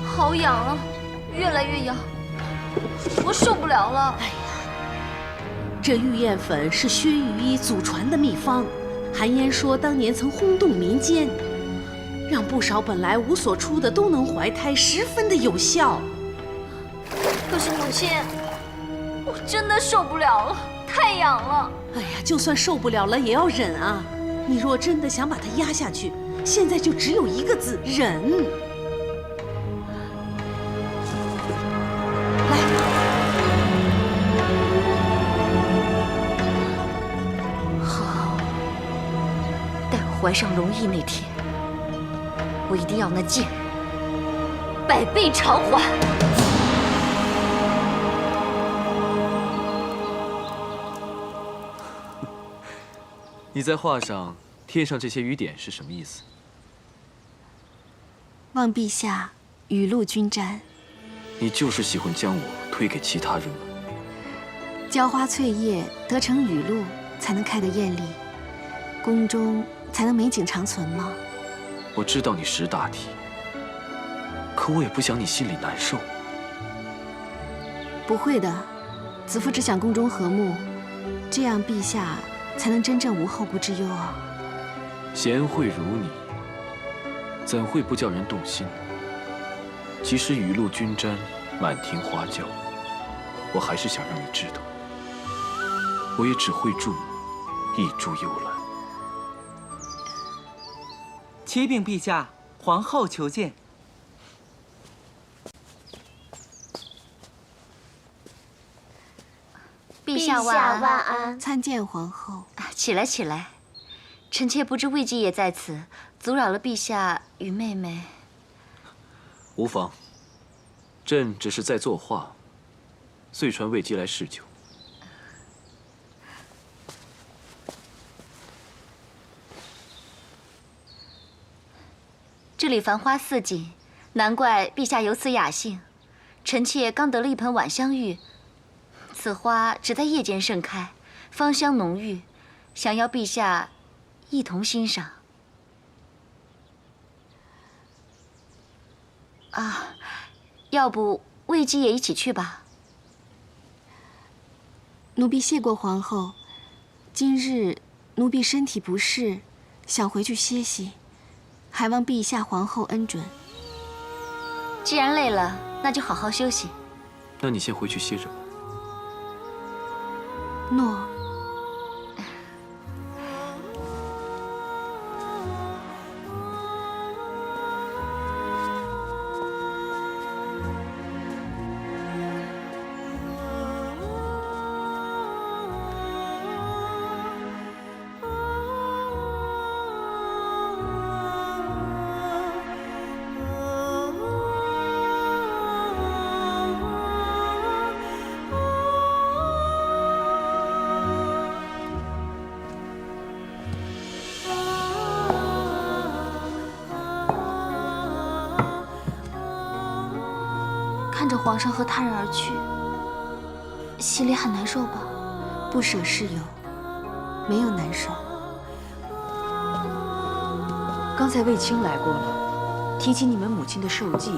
好痒啊，越来越痒，我受不了了。哎呀，这玉燕粉是薛御医祖传的秘方，韩言说当年曾轰动民间，让不少本来无所出的都能怀胎，十分的有效。可是母亲，我真的受不了了，太痒了。哎呀，就算受不了了也要忍啊！你若真的想把它压下去，现在就只有一个字：忍。好，待我怀上龙翼那天，我一定要那贱人百倍偿还。你在画上贴上这些雨点是什么意思？望陛下雨露均沾。你就是喜欢将我推给其他人吗？浇花翠叶得成雨露，才能开得艳丽，宫中才能美景长存吗？我知道你识大体，可我也不想你心里难受。不会的，子父只想宫中和睦，这样陛下才能真正无后顾之忧啊！贤惠如你，怎会不叫人动心呢？即使雨露均沾，满庭花轿，我还是想让你知道，我也只会住一株幽兰。启禀陛下，皇后求见。陛下晚安。参见皇后。起来，起来。臣妾不知魏姬也在此，阻扰了陛下与妹妹。无妨，朕只是在作画，遂传魏姬来侍酒。这里繁花似锦，难怪陛下有此雅兴。臣妾刚得了一盆晚香玉，此花只在夜间盛开，芳香浓郁，想要陛下一同欣赏。啊，要不魏姬也一起去吧？奴婢谢过皇后，今日奴婢身体不适，想回去歇息，还望陛下皇后恩准。既然累了，那就好好休息。那你先回去歇着吧。诺。看着皇上和他人而去，心里很难受吧？不舍是有，没有难受。刚才卫青来过了，提起你们母亲的寿祭，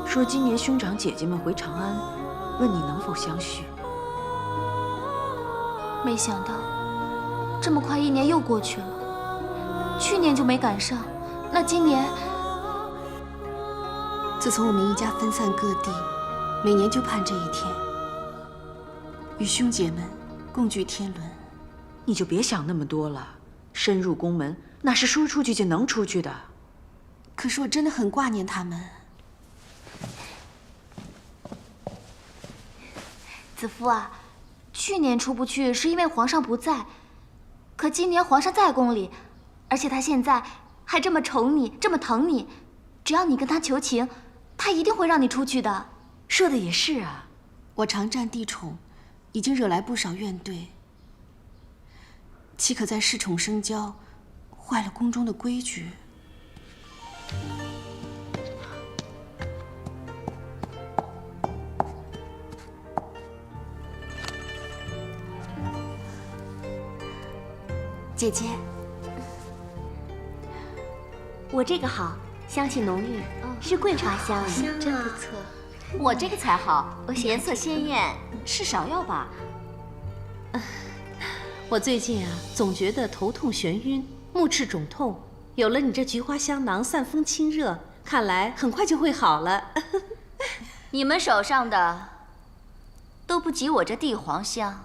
说今年兄长姐姐们回长安，问你能否相续。没想到，这么快1年又过去了。去年就没赶上，那今年……自从我们一家分散各地，每年就盼这一天，与兄姐们共聚天伦。你就别想那么多了，深入宫门那是说出去就能出去的。可是我真的很挂念他们。子夫啊，去年出不去是因为皇上不在，可今年皇上在宫里，而且他现在还这么宠你，这么疼你，只要你跟他求情，他一定会让你出去的。说的也是啊，我常占帝宠，已经惹来不少怨怼，岂可再恃宠生骄，坏了宫中的规矩？姐姐，我这个好，香气浓郁。嗯。是桂花香，真不错。我这个才好，颜色鲜艳，是芍药吧？我最近啊，总觉得头痛眩晕，目赤肿痛。有了你这菊花香囊，散风清热，看来很快就会好了。你们手上的都不及我这地黄香。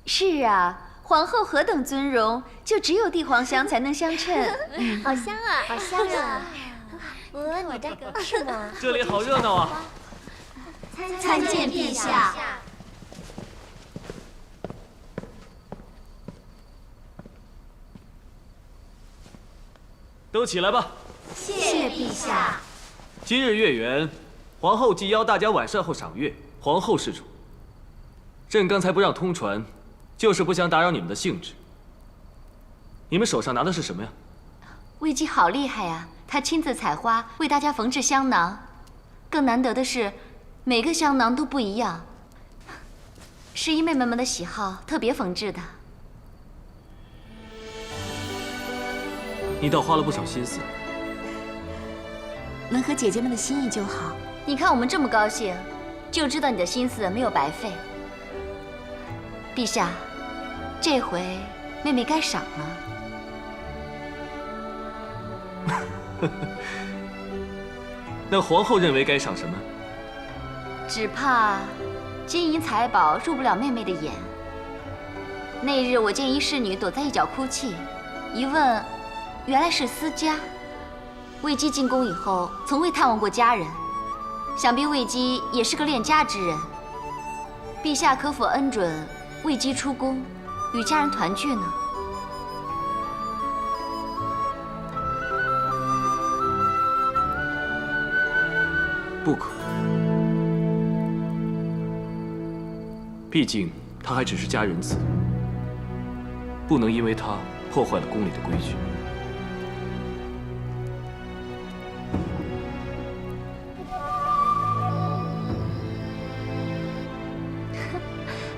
是啊，皇后何等尊荣，就只有地黄香才能相称。好香啊，好香啊！你这个是吗？这里好热闹啊！参见陛下。都起来吧。谢陛下。今日月圆，皇后既邀大家晚膳后赏月，皇后是主。朕刚才不让通传，就是不想打扰你们的兴致。你们手上拿的是什么呀？魏姬好厉害呀！她亲自采花，为大家缝制香囊。更难得的是，每个香囊都不一样，是依妹妹们的喜好特别缝制的。你倒花了不少心思。能合姐姐们的心意就好。你看我们这么高兴，就知道你的心思没有白费。陛下，这回妹妹该赏了。那皇后认为该赏什么？只怕金银财宝入不了妹妹的眼。那日我见一侍女躲在一角哭泣，一问，原来是私家。魏姬进宫以后，从未探望过家人，想必魏姬也是个恋家之人。陛下可否恩准魏姬出宫，与家人团聚呢？不可，毕竟她还只是家人子，不能因为她破坏了宫里的规矩。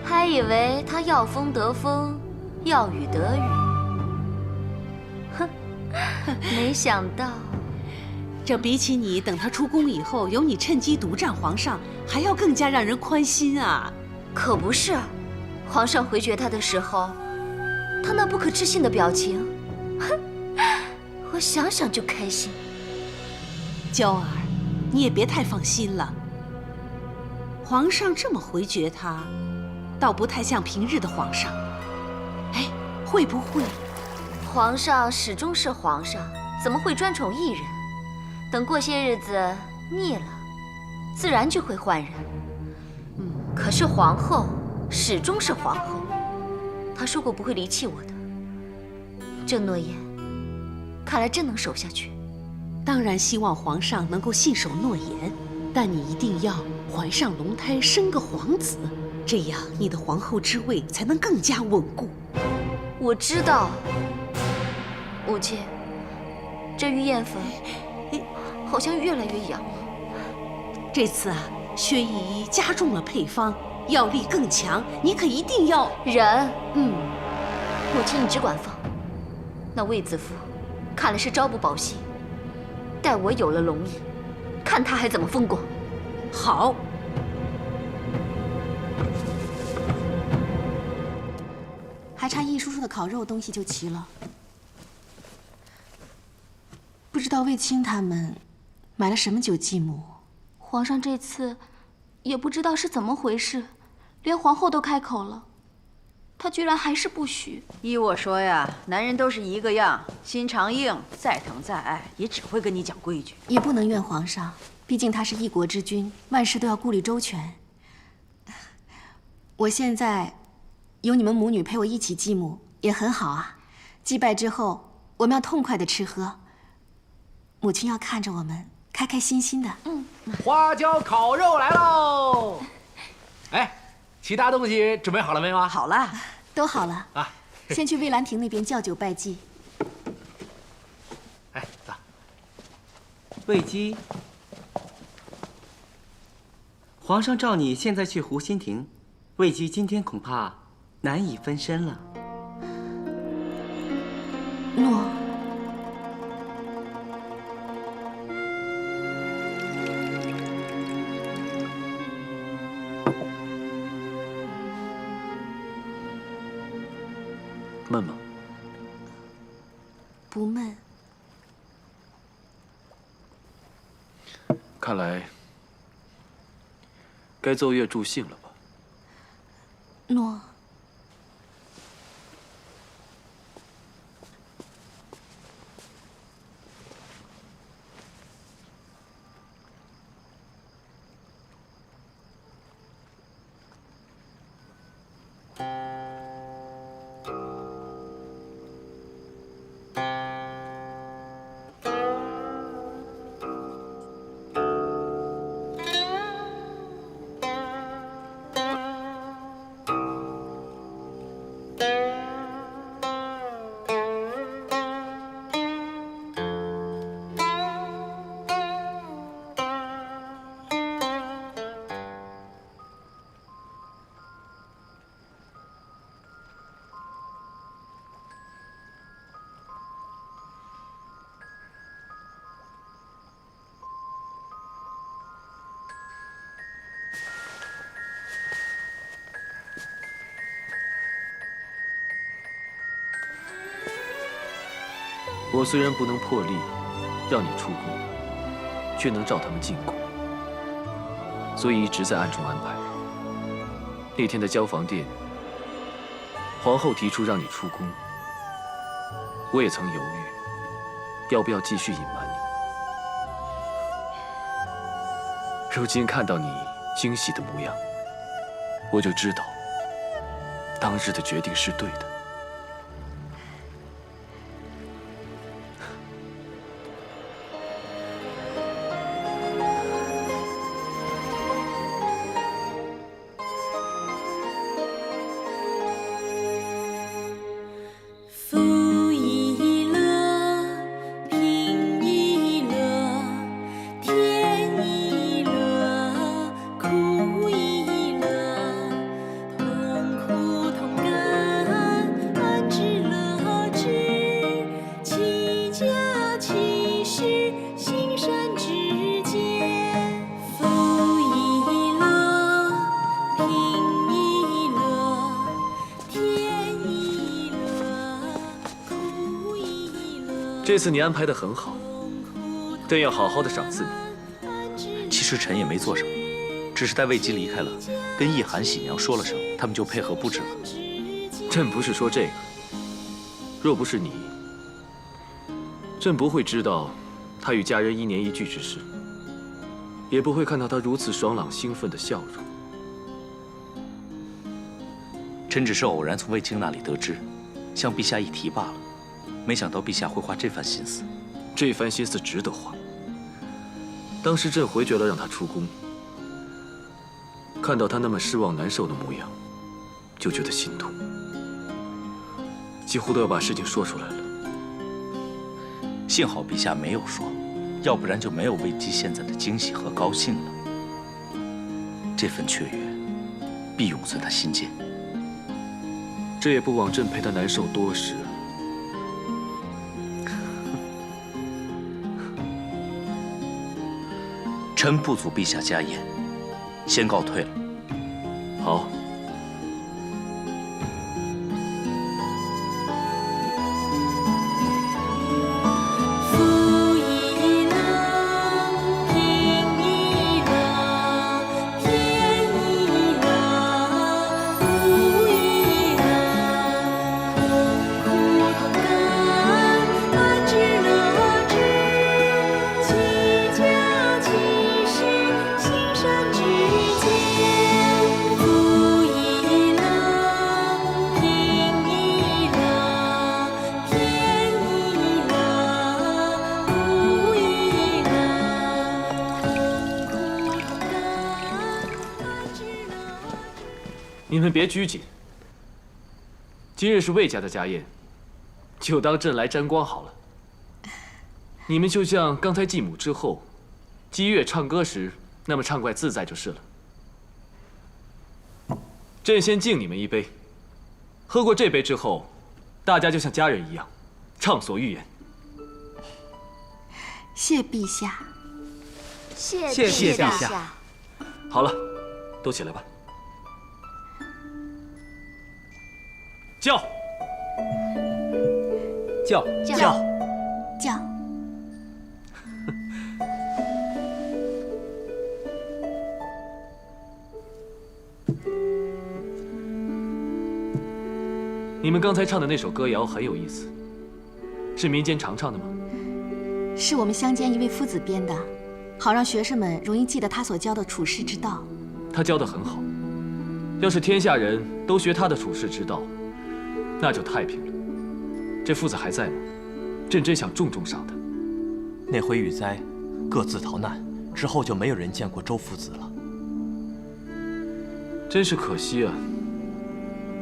还以为她要风得风，要雨得雨。哼，没想到。这比起你等他出宫以后由你趁机独占皇上，还要更加让人宽心啊！可不是，皇上回绝他的时候，他那不可置信的表情，哼，我想想就开心。娇儿，你也别太放心了。皇上这么回绝他，倒不太像平日的皇上。哎，会不会？皇上始终是皇上，怎么会专宠一人？等过些日子腻了，自然就会换人。可是皇后始终是皇后，她说过不会离弃我的，这诺言看来真能守下去。当然希望皇上能够信守诺言，但你一定要怀上龙胎，生个皇子，这样你的皇后之位才能更加稳固。我知道，母亲，这玉燕粉好像越来越痒了。这次啊，薛姨姨加重了配方，药力更强，你可一定要忍。母亲你只管放。那卫子夫看来是朝不保夕，待我有了龙印，看他还怎么风光。好。还差易叔叔的烤肉东西就齐了，不知道卫青他们买了什么酒祭母。皇上这次也不知道是怎么回事，连皇后都开口了，他居然还是不许。依我说呀，男人都是一个样，心肠硬，再疼再爱也只会跟你讲规矩。也不能怨皇上，毕竟他是一国之君，万事都要顾虑周全。我现在有你们母女陪我一起祭母也很好啊。祭拜之后，我们要痛快的吃喝，母亲要看着我们开开心心的。花椒烤肉来喽！哎，其他东西准备好了没有啊？好了，都好了啊。先去蔚兰亭那边叫酒拜祭。哎，走。魏姬，皇上召你现在去湖心亭，魏姬今天恐怕难以分身了。诺。闷吗？不闷。看来该奏乐助兴了吧？诺。我虽然不能破例让你出宫，却能召他们进宫，所以一直在暗中安排。那天的交房殿，皇后提出让你出宫，我也曾犹豫，要不要继续隐瞒你。如今看到你惊喜的模样，我就知道当日的决定是对的。这次你安排得很好，朕要好好的赏赐你。其实臣也没做什么，只是待魏姬离开了，跟懿寒、喜娘说了声，他们就配合布置了。朕不是说这个，若不是你，朕不会知道他与家人一年一聚之事，也不会看到他如此爽朗兴奋的笑容。臣只是偶然从卫青那里得知，向陛下一提罢了。没想到陛下会花这番心思，这番心思值得花。当时朕回绝了让他出宫，看到他那么失望难受的模样，就觉得心痛，几乎都要把事情说出来了。幸好陛下没有说，要不然就没有魏姬现在的惊喜和高兴了。这份雀跃，必永存他心间。这也不枉朕陪他难受多时。臣不阻陛下家宴，先告退了。好。你们别拘谨，今日是魏家的家宴，就当朕来沾光好了。你们就像刚才继母之后，姬月唱歌时那么畅快自在就是了。朕先敬你们一杯，喝过这杯之后，大家就像家人一样，畅所欲言。谢陛下。谢陛下。好了，都起来吧。叫。叫。你们刚才唱的那首歌谣很有意思，是民间常唱的吗？是我们乡间一位夫子编的，好让学生们容易记得他所教的处世之道。他教得很好，要是天下人都学他的处世之道，那就太平了。这夫子还在吗？朕真想重重赏他。那回雨灾，各自逃难之后，就没有人见过周夫子了。真是可惜啊。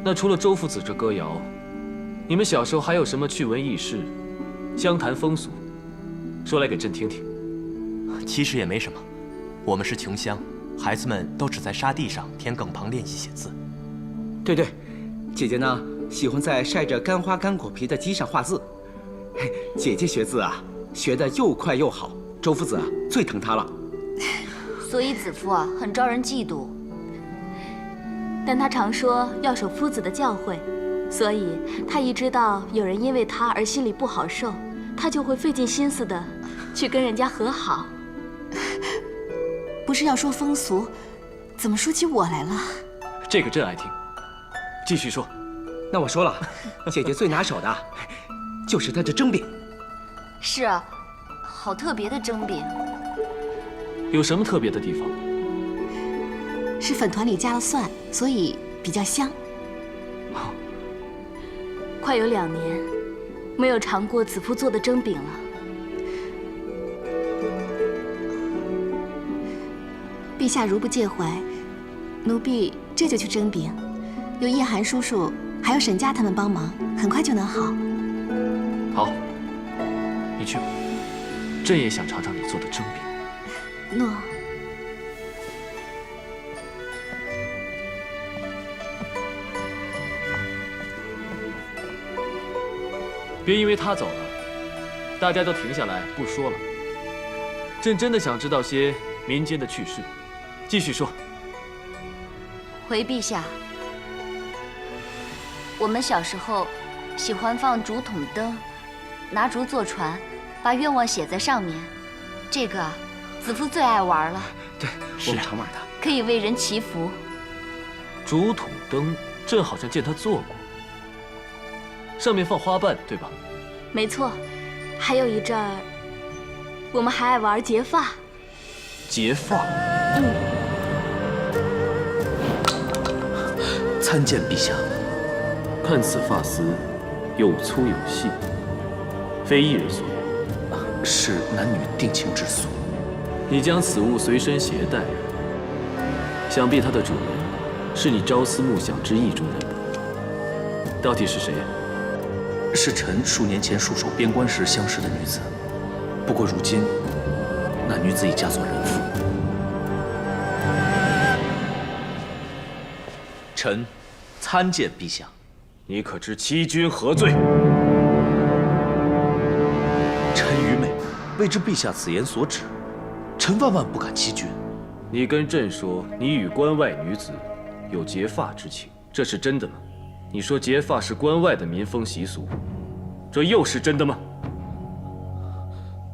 那除了周夫子这歌谣，你们小时候还有什么趣闻轶事、湘谈风俗，说来给朕听听？其实也没什么，我们是穷乡，孩子们都只在沙地上、田埂旁练习写字。对，姐姐呢喜欢在晒着干花干果皮的鸡上画字。姐姐学字啊，学得又快又好，周夫子啊最疼她了。所以子夫啊很招人嫉妒。但他常说要守夫子的教诲，所以他一知道有人因为他而心里不好受，他就会费尽心思的去跟人家和好。不是要说风俗，怎么说起我来了？这个朕爱听，继续说。那我说了，姐姐最拿手的就是她这蒸饼。是啊，好特别的蒸饼。有什么特别的地方？是粉团里加了蒜，所以比较香。快有2年没有尝过子夫做的蒸饼了。陛下如不介怀，奴婢这就去蒸饼，有叶寒叔叔还有沈家他们帮忙，很快就能好。好，你去吧，朕也想尝尝你做的蒸饼。诺。别因为他走了，大家都停下来不说了。朕真的想知道些民间的趣事，继续说。回陛下，我们小时候喜欢放竹筒灯，拿竹做船，把愿望写在上面。这个子夫最爱玩了。对，我们常玩的，可以为人祈福。竹筒灯，朕好像见他做过。上面放花瓣，对吧？没错，还有一阵儿，我们还爱玩结发。结发？参见陛下。看此发丝，有粗有细，非一人所有，是男女定情之俗。你将此物随身携带，想必它的主人是你朝思暮想之意中人吧？到底是谁？是臣数年前戍守边关时相识的女子，不过如今那女子已嫁作人妇。臣参见陛下。你可知欺君何罪？臣愚昧，未知陛下此言所指。臣万万不敢欺君。你跟朕说你与关外女子有结发之情，这是真的吗？你说结发是关外的民风习俗，这又是真的吗？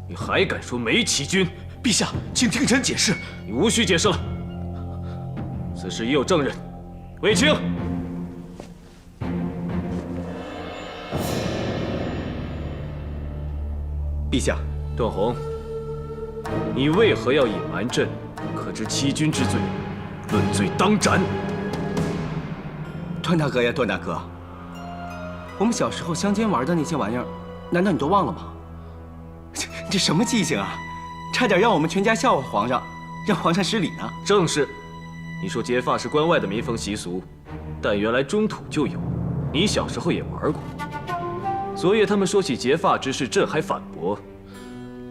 你还敢说没欺君？陛下，请听臣解释。你无需解释了。此事已有证人，卫青。陛下，段宏，你为何要隐瞒朕？可知欺君之罪，论罪当斩。段大哥呀，段大哥，我们小时候乡间玩的那些玩意儿，难道你都忘了吗？这什么记性啊！差点让我们全家笑话皇上，让皇上失礼呢。正是，你说结发是关外的民风习俗，但原来中土就有，你小时候也玩过。昨夜他们说起结发之事，朕还反驳，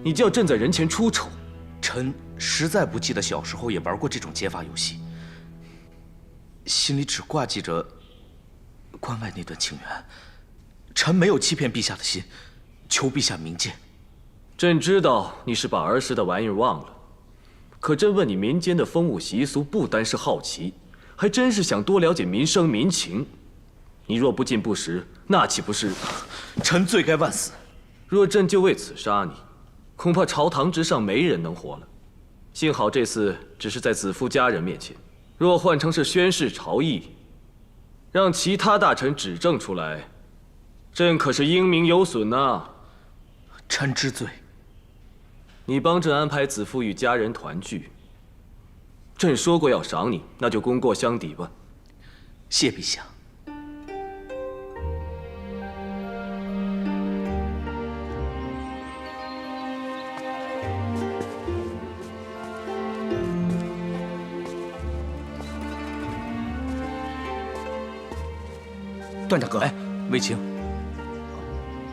你叫朕在人前出丑。臣实在不记得小时候也玩过这种结发游戏，心里只挂记着关外那段情缘。臣没有欺骗陛下的心，求陛下明鉴。朕知道你是把儿时的玩意儿忘了，可朕问你民间的风物习俗，不单是好奇，还真是想多了解民生民情。你若不尽不实，那岂不是……臣罪该万死。若朕就为此杀你，恐怕朝堂之上没人能活了。幸好这次只是在子夫家人面前，若换成是宣誓朝议，让其他大臣指证出来，朕可是英名有损呐。臣知罪。你帮朕安排子夫与家人团聚，朕说过要赏你，那就功过相抵吧。谢陛下。段大哥，哎，卫青，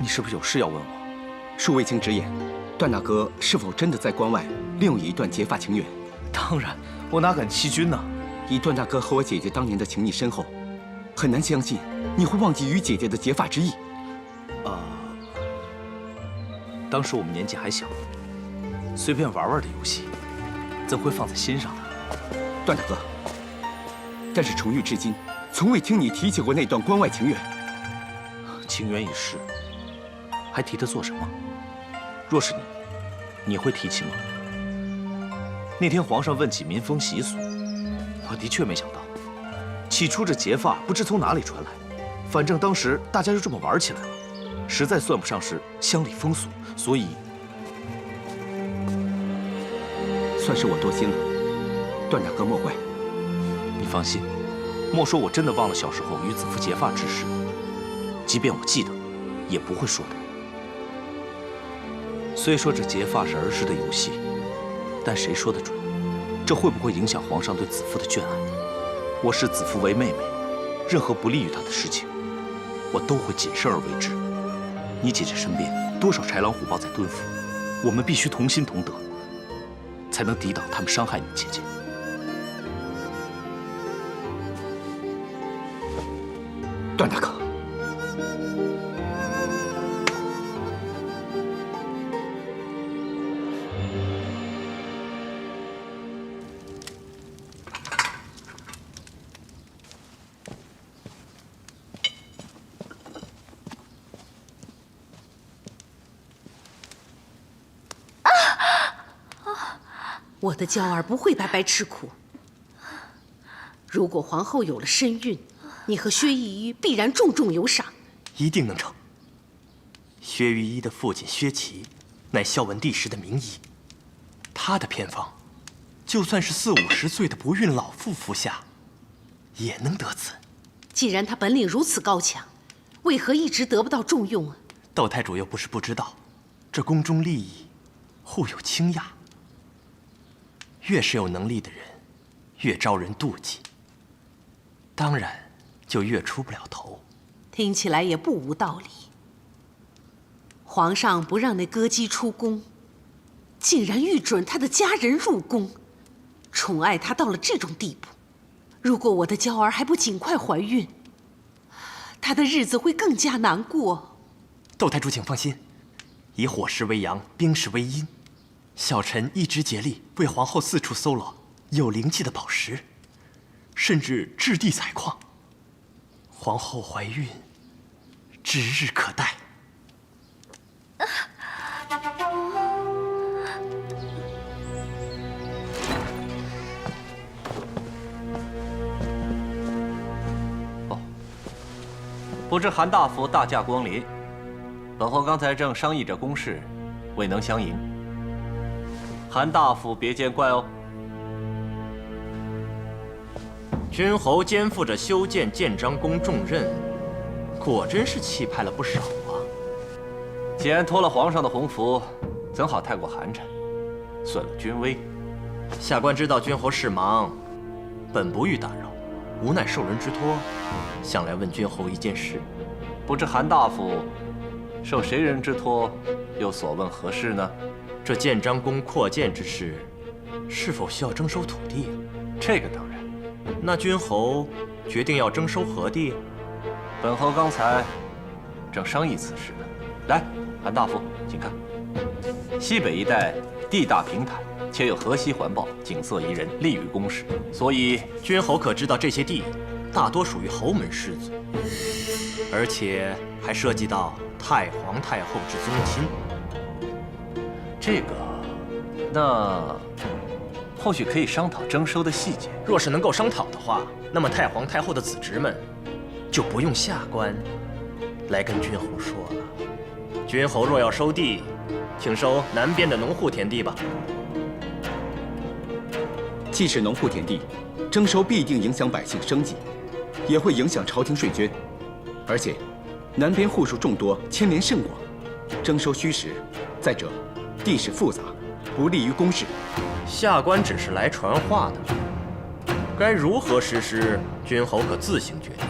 你是不是有事要问我？恕卫青直言，段大哥是否真的在关外另有一段结发情缘？当然，我哪敢欺君呢？以段大哥和我姐姐当年的情谊深厚，很难相信你会忘记与姐姐的结发之意。当时我们年纪还小，随便玩玩的游戏，怎会放在心上呢？段大哥，但是重遇至今，从未听你提起过那段关外情缘。情缘已逝，还提它做什么？若是你，你会提起吗？那天皇上问起民风习俗，我的确没想到。起初这结发不知从哪里传来，反正当时大家就这么玩起来了，实在算不上是乡里风俗，所以算是我多心了，段大哥莫怪。你放心，莫说我真的忘了小时候与子夫结发之事，即便我记得，也不会说的。虽说这结发是儿时的游戏，但谁说得准，这会不会影响皇上对子夫的眷爱？我视子夫为妹妹，任何不利于她的事情，我都会谨慎而为之。你姐姐身边多少豺狼虎豹在蹲伏，我们必须同心同德，才能抵挡他们伤害你姐姐。段大哥，我的娇儿不会白白吃苦。如果皇后有了身孕，你和薛御医必然重重有赏，一定能成。薛御医的父亲薛琦，乃孝文帝时的名医，他的偏方，就算是40、50岁的不孕老妇服下，也能得子。既然他本领如此高强，为何一直得不到重用啊？窦太主又不是不知道，这宫中利益互有倾轧，越是有能力的人，越招人妒忌，当然就越出不了头。听起来也不无道理。皇上不让那歌姬出宫，竟然御准他的家人入宫，宠爱她到了这种地步。如果我的娇儿还不尽快怀孕，她的日子会更加难过。窦太主，请放心，以火石为阳，冰石为阴，小臣一直竭力为皇后四处搜罗有灵气的宝石，甚至质地采矿。皇后怀孕，指日可待。不知韩大夫大驾光临，本侯刚才正商议着公事，未能相迎。韩大夫别见怪哦。君侯肩负着修建建章宫重任，果真是气派了不少啊。既然托了皇上的鸿福，怎好太过寒碜，损了君威。下官知道君侯事忙，本不欲打扰，无奈受人之托，想来问君侯一件事。不知韩大夫受谁人之托，又所问何事呢？这建章宫扩建之事，是否需要征收土地？这个当然。那君侯决定要征收何地？本侯刚才正商议此事呢。来，韩大夫，请看，西北一带地大平坦，且有河西环抱，景色宜人，利于宫室。所以君侯可知道这些地大多属于侯门氏族，而且还涉及到太皇太后之宗亲。这个，那或许可以商讨征收的细节。若是能够商讨的话，那么太皇太后的子侄们就不用下官来跟君侯说了。君侯若要收地，请收南边的农户田地吧。既是农户田地，征收必定影响百姓生计，也会影响朝廷税捐。而且，南边户数众多，牵连甚广，征收虚实。再者，地势复杂，不利于公事。下官只是来传话的，该如何实施，君侯可自行决定。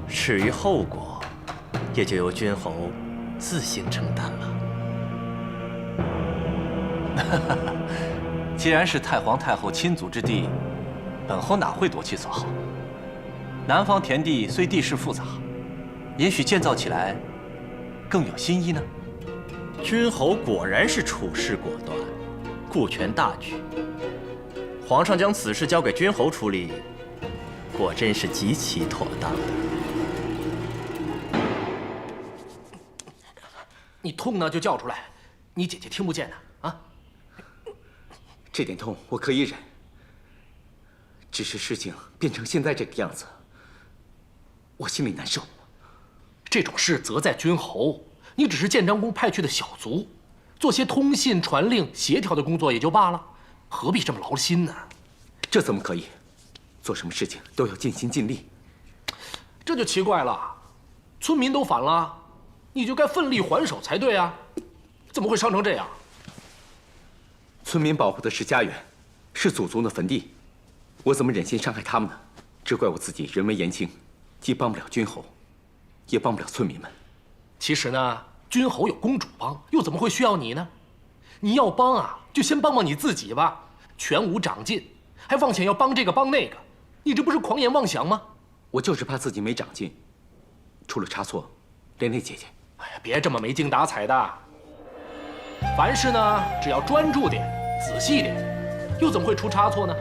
至于后果，也就由君侯自行承担了。既然是太皇太后亲族之地，本侯哪会夺其所好？南方田地虽地势复杂，也许建造起来更有新意呢。君侯果然是处事果断，顾全大局。皇上将此事交给君侯处理，果真是极其妥当的。你痛呢就叫出来，你姐姐听不见的啊。这点痛我可以忍，只是事情变成现在这个样子，我心里难受。这种事责在君侯，你只是建章宫派去的小卒，做些通信、传令、协调的工作也就罢了，何必这么劳心呢？这怎么可以？做什么事情都要尽心尽力。这就奇怪了，村民都反了，你就该奋力还手才对啊，怎么会伤成这样？村民保护的是家园，是祖宗的坟地，我怎么忍心伤害他们呢？只怪我自己人微言轻，既帮不了君侯，也帮不了村民们。其实呢，君侯有公主帮，又怎么会需要你呢？你要帮啊，就先帮帮你自己吧，全无长进，还妄想要帮这个帮那个，你这不是狂言妄想吗？我就是怕自己没长进，出了差错，连累姐姐。哎呀，别这么没精打采的。凡事呢，只要专注点、仔细点，又怎么会出差错呢？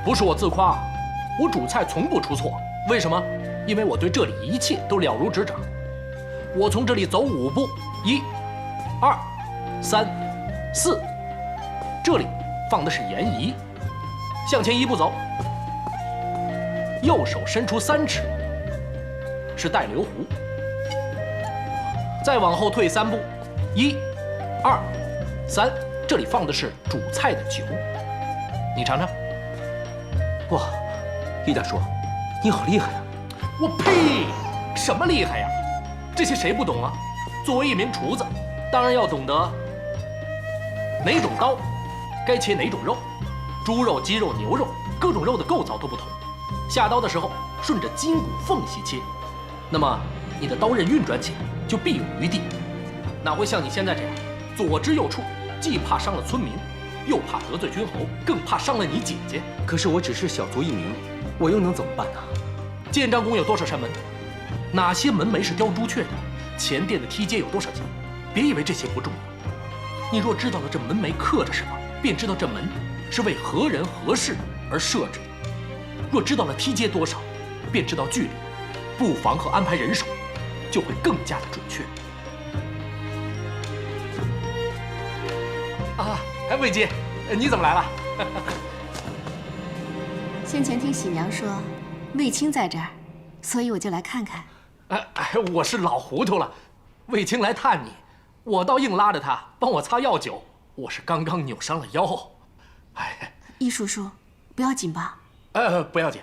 不是我自夸，我煮菜从不出错。为什么？因为我对这里一切都了如指掌。我从这里走5步，1、2、3、4，这里放的是盐仪。向前1步走，右手伸出3尺，是带流壶。再往后退3步，1、2、3，这里放的是煮菜的酒。你尝尝。哇，李大叔，你好厉害呀！我呸！什么厉害呀？这些谁不懂啊？作为一名厨子，当然要懂得哪种刀该切哪种肉，猪肉、鸡肉、牛肉，各种肉的构造都不同。下刀的时候顺着筋骨缝隙切，那么你的刀刃运转起来就必有余地，哪会像你现在这样左支右绌，既怕伤了村民，又怕得罪君侯，更怕伤了你姐姐。可是我只是小卒一名，我又能怎么办呢？建章宫有多少扇门？哪些门楣是雕朱雀的？前殿的梯阶有多少级？别以为这些不重要。你若知道了这门楣刻着什么，便知道这门是为何人何事而设置的。若知道了梯阶多少，便知道距离，布防和安排人手就会更加的准确。啊，魏姬，你怎么来了？先前听喜娘说，卫青在这儿，所以我就来看看。我是老糊涂了，卫青来探你，我倒硬拉着他帮我擦药酒。我是刚刚扭伤了腰。哎，易叔叔，不要紧吧？不要紧，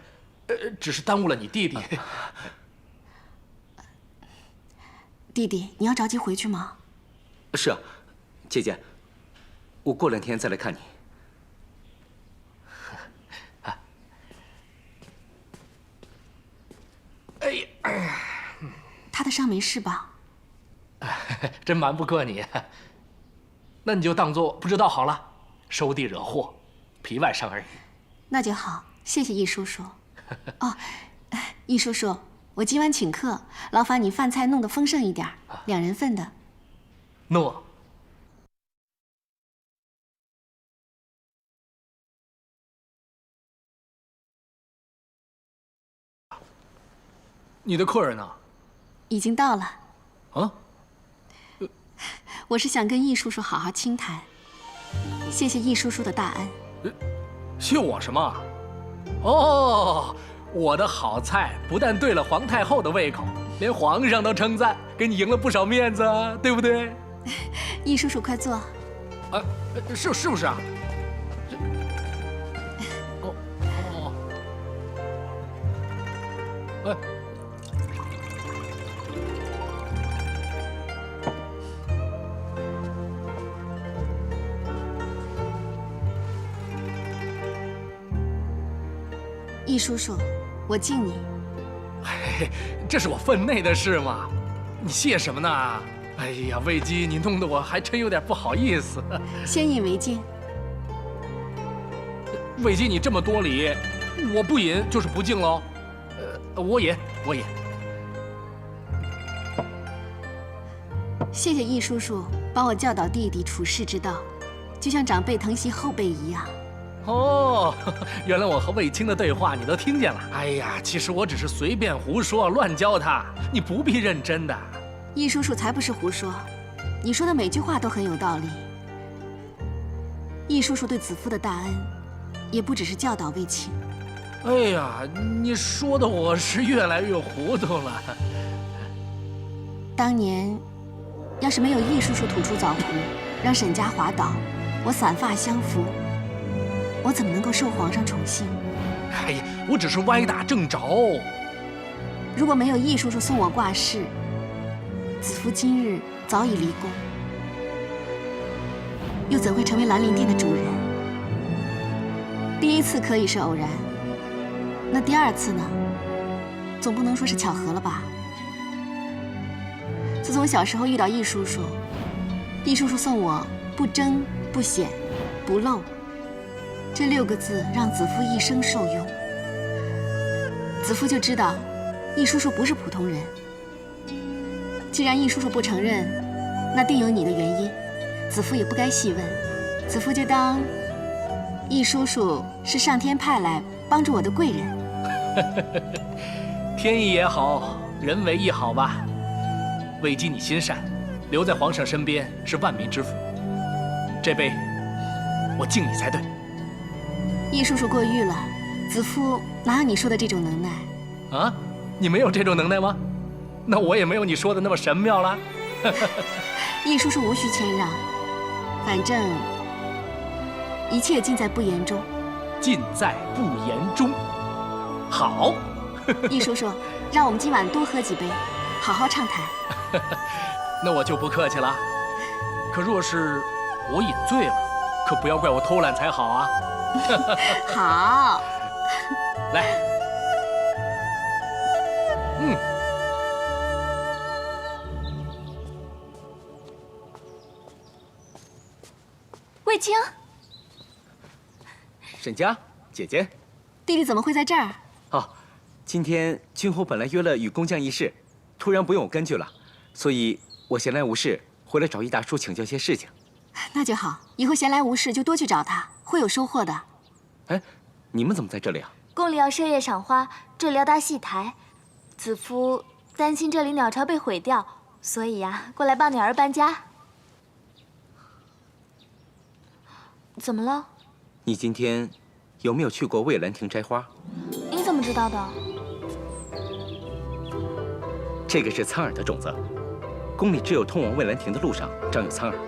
只是耽误了你弟弟。弟弟，你要着急回去吗？是啊，姐姐，我过2天再来看你。哎呀，他的伤没事吧？真瞒不过你，那你就当做不知道好了，收地惹祸，皮外伤而已。那就好，谢谢易叔叔。哦，易叔叔，我今晚请客，劳烦你饭菜弄得丰盛一点，2人份的。诺。你的客人呢？已经到了。啊？我是想跟易叔叔好好倾谈，谢谢易叔叔的大恩。谢我什么？哦，我的好菜不但对了皇太后的胃口，连皇上都称赞，给你赢了不少面子啊，对不对？易叔叔快坐。啊，是不是啊？哎。易叔叔，我敬你。嘿，这是我分内的事嘛，你谢什么呢？哎呀，魏姬，你弄得我还真有点不好意思。先饮为敬。魏姬，你这么多礼，我不饮就是不敬喽。我饮。谢谢易叔叔帮我教导弟弟处世之道，就像长辈疼惜后辈一样。哦，原来我和卫青的对话你都听见了。哎呀，其实我只是随便胡说，乱教他，你不必认真的。易叔叔才不是胡说，你说的每句话都很有道理。易叔叔对子夫的大恩，也不只是教导卫青。哎呀，你说的我是越来越糊涂了。当年，要是没有易叔叔吐出枣核，让沈家滑倒，我散发相扶，我怎么能够受皇上宠幸？哎呀，我只是歪打正着。如果没有易叔叔送我挂饰，子夫今日早已离宫，又怎会成为兰陵殿的主人？第一次可以是偶然，那第二次呢？总不能说是巧合了吧？自从小时候遇到易叔叔，易叔叔送我不争不显不露这6个字，让子夫一生受用。子夫就知道易叔叔不是普通人。既然易叔叔不承认，那定有你的原因，子夫也不该细问。子夫就当易叔叔是上天派来帮助我的贵人。天意也好，人为亦好吧。魏姬你心善，留在皇上身边是万民之福。这杯我敬你才对。易叔叔过誉了，子夫哪有你说的这种能耐？啊，你没有这种能耐吗？那我也没有你说的那么神妙啦。易叔叔无需谦让，反正一切尽在不言中。尽在不言中。好。易叔叔，让我们今晚多喝几杯，好好畅谈。那我就不客气了。可若是我饮醉了，可不要怪我偷懒才好啊。好。来。卫青，沈家姐姐，弟弟怎么会在这儿？哦，今天君侯本来约了与工匠议事，突然不用我跟去了，所以我闲来无事回来找易大叔请教些事情。那就好，以后闲来无事就多去找他，会有收获的。哎，你们怎么在这里啊？宫里要设夜赏花，这里要搭戏台，子夫担心这里鸟巢被毁掉，所以呀，过来帮女儿搬家。怎么了？你今天有没有去过蔚兰亭摘花？你怎么知道的？这个是苍耳的种子，宫里只有通往蔚兰亭的路上长有苍耳。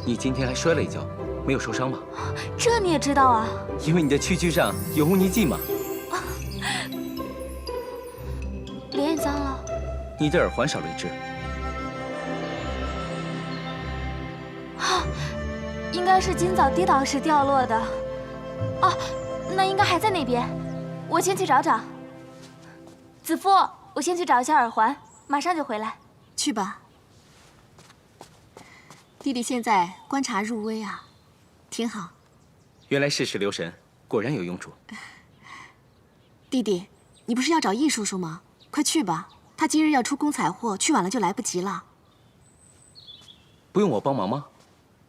你今天还摔了一跤，没有受伤吧？这你也知道啊？因为你的躯躯上有污泥迹嘛。脸也脏了。你的耳环少了一只。啊，应该是今早跌倒时掉落的。啊，那应该还在那边，我先去找找。子夫，我先去找一下耳环，马上就回来。去吧。弟弟现在观察入微啊，挺好。原来事事留神，果然有用处。弟弟，你不是要找易叔叔吗？快去吧，他今日要出宫采货，去晚了就来不及了。不用我帮忙吗？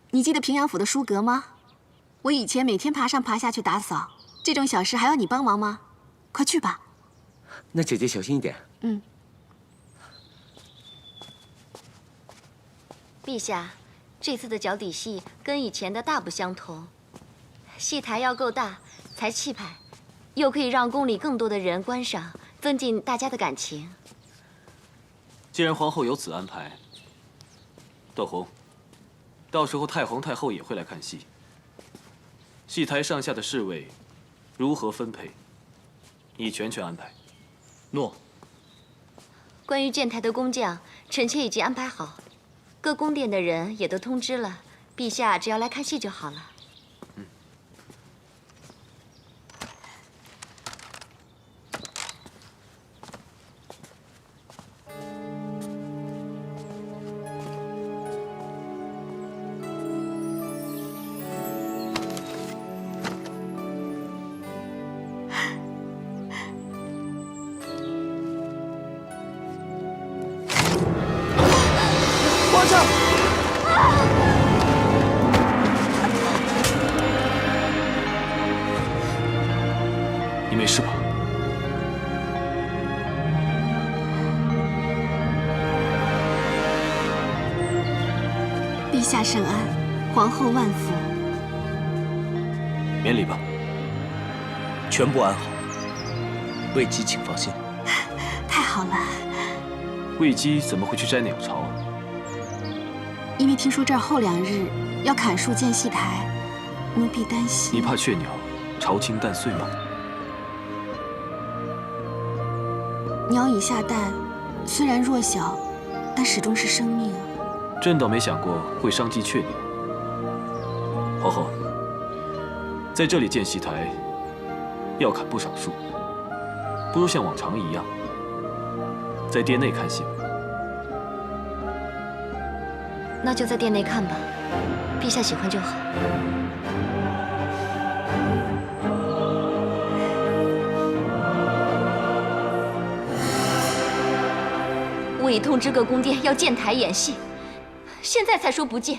你记得平阳府的书阁吗？我以前每天爬上爬下去打扫，这种小事还要你帮忙吗？快去吧。那姐姐小心一点。嗯。陛下，这次的脚底戏跟以前的大不相同，戏台要够大才气派，又可以让宫里更多的人观赏，增进大家的感情。既然皇后有此安排，窦红，到时候太皇太后也会来看戏。戏台上下的侍卫如何分配，你全权安排。诺。关于建台的工匠，臣妾已经安排好。 各宫殿的人也都通知了，陛下只要来看戏就好了。皇上！你没事吧？陛下圣安，皇后万福。免礼吧。全部安好。魏姬请放心。太好了。魏姬怎么会去摘鸟巢啊？ 因为听说这儿后2日要砍树建戏台，奴婢担心。你怕雀鸟巢清蛋碎吗？鸟已下蛋，虽然弱小，但始终是生命。朕倒没想过会伤及雀鸟。皇后，在这里建戏台，要砍不少树，不如像往常一样，在殿内看戏。 那就在殿内看吧，陛下喜欢就好。我已通知各宫殿要建台演戏，现在才说不建，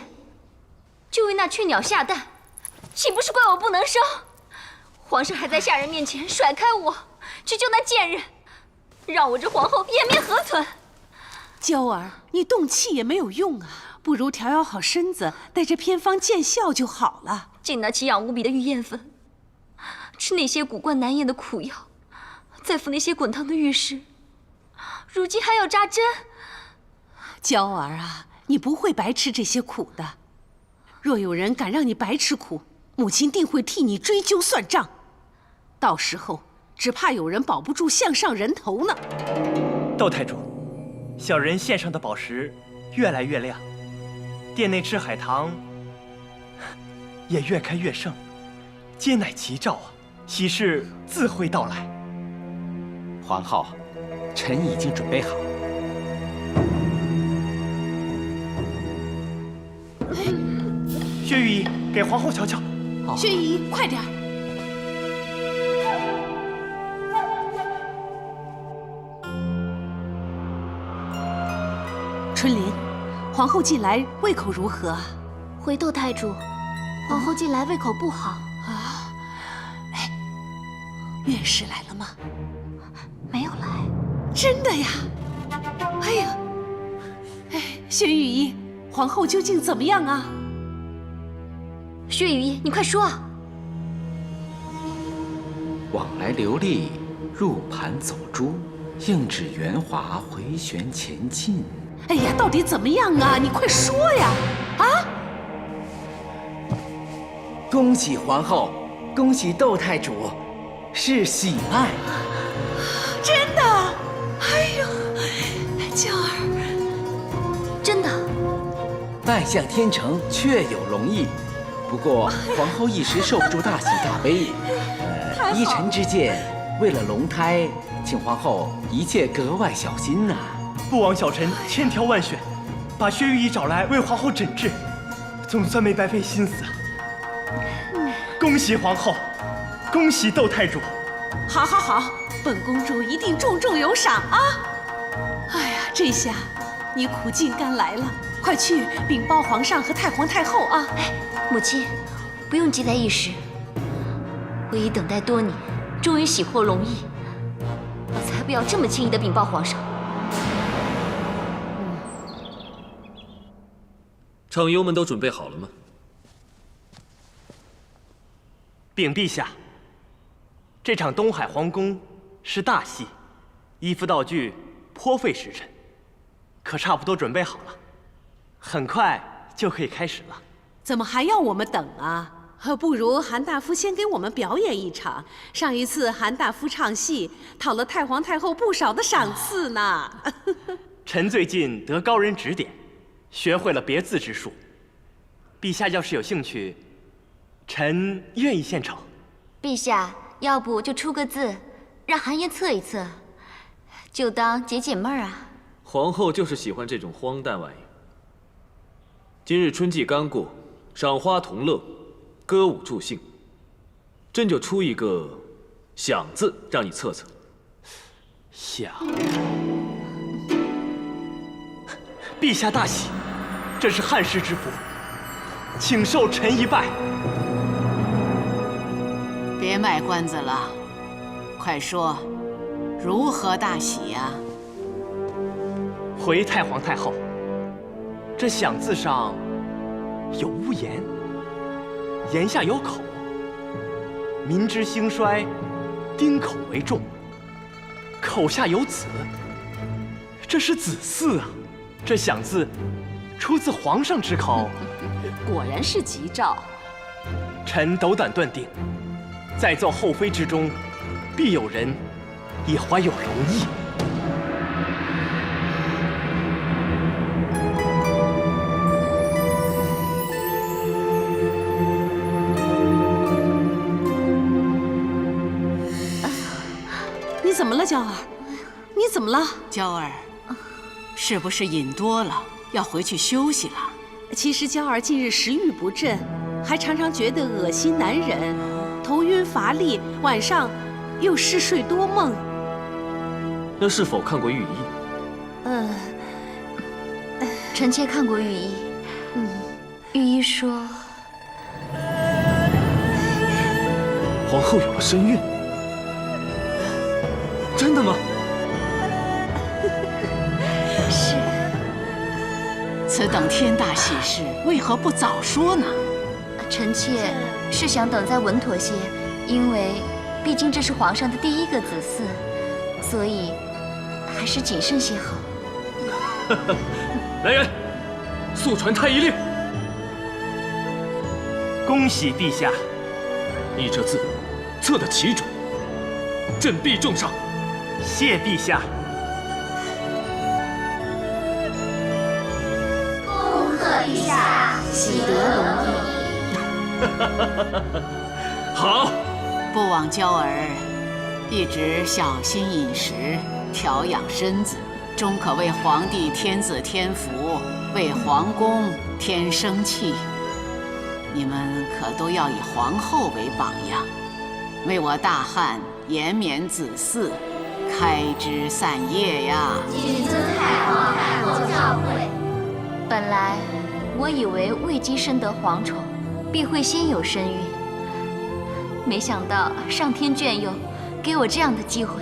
就为那雀鸟下蛋，岂不是怪我不能生？皇上还在下人面前甩开我，去救那贱人，让我这皇后颜面何存？娇儿，你动气也没有用啊。 不如调养好身子，带着偏方见效就好了。竟拿起养无比的玉燕粉，吃那些古怪难咽的苦药，再服那些滚烫的玉石，如今还要扎针。娇儿啊，你不会白吃这些苦的。若有人敢让你白吃苦，母亲定会替你追究算账。到时候只怕有人保不住项上人头呢。窦太主，小人献上的宝石越来越亮。 殿内赤海棠也越开越盛，皆乃吉兆啊！喜事自会到来。皇后，臣已经准备好。薛御医，给皇后瞧瞧。薛御医，快点儿！春莲。 皇后近来胃口如何？回窦太主，皇后近来胃口不好啊。哎，院士来了吗？没有来。真的呀？哎呀，哎，薛御医，皇后究竟怎么样啊？薛御医，你快说啊！往来流利，入盘走珠，应指圆滑，回旋前进。 哎呀，到底怎么样啊？你快说呀！啊！恭喜皇后，恭喜窦太主，是喜脉。真的？哎呦，娇儿，真的。拜相天成，确有龙意。不过皇后一时受不住大喜大悲，依臣之见，为了龙胎，请皇后一切格外小心呐。 不枉小臣千挑万选，把薛御医找来为皇后诊治，总算没白费心思啊！恭喜皇后，恭喜窦太主！好，好，好，本公主一定重重有赏啊！哎呀，这下你苦尽甘来了，快去禀报皇上和太皇太后啊！哎，母亲，不用急在一时，我已等待多年，终于喜获龙意，我才他不要这么轻易的禀报皇上。唱优们都准备好了吗？禀陛下，这场东海皇宫是大戏，衣服道具颇费时辰，可差不多准备好了，很快就可以开始了。怎么还要我们等啊？不如韩大夫先给我们表演一场。上一次韩大夫唱戏，讨了太皇太后不少的赏赐呢。臣最近得高人指点，学会了别字之术。陛下要是有兴趣，臣愿意献丑。陛下，要不就出个字，让韩爷测一测，就当解解闷儿啊。皇后就是喜欢这种荒诞玩意。今日春季刚过，赏花同乐，歌舞助兴，朕就出一个“想”字让你测测。想。陛下大喜，这是汉室之福，请受臣一拜。别卖关子了，快说，如何大喜呀？回太皇太后，这“想”字上有屋檐，檐下有口，民之兴衰，丁口为重。口下有子，这是子嗣啊！这“想”字出自皇上之口，果然是吉兆。臣斗胆断定，在奏后妃之中，必有人也怀有龙意。你怎么了，娇儿？你怎么了？娇儿，是不是饮多了，要回去休息了？其实娇儿近日食欲不振，还常常觉得恶心难忍，头晕乏力，晚上又嗜睡多梦。那是否看过御医？臣妾看过御医，御医说，皇后有了身孕。真的吗？是。此等天大喜事，为何不早说呢？臣妾是想等再稳妥些，因为毕竟这是皇上的第一个子嗣，所以还是谨慎些好。来人，速传太医令。恭喜陛下！你这字测得奇准，朕必重赏。谢陛下。恭贺陛下，喜得龙意。好，不枉娇儿一直小心饮食，调养身子，终可为皇帝添子添福，为皇宫添生气。你们可都要以皇后为榜样，为我大汉延绵子嗣，开枝散叶呀！谨遵太皇太后教诲。本来我以为魏姬深得皇宠，必会先有身孕，没想到上天眷佑，给我这样的机会。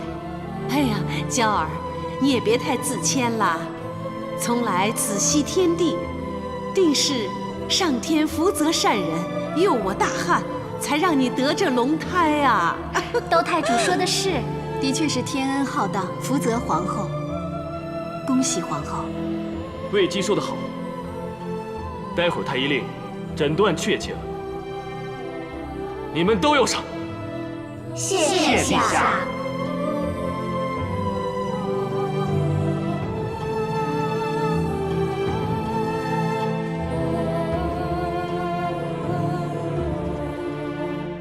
哎呀，娇儿，你也别太自谦啦。从来子息天地，定是上天福泽善人，佑我大汉，才让你得这龙胎啊！窦太主说的是。的确是天恩浩荡，福泽皇后。恭喜皇后。魏姬说得好，待会儿太医令诊断确切了，你们都有赏。谢陛下。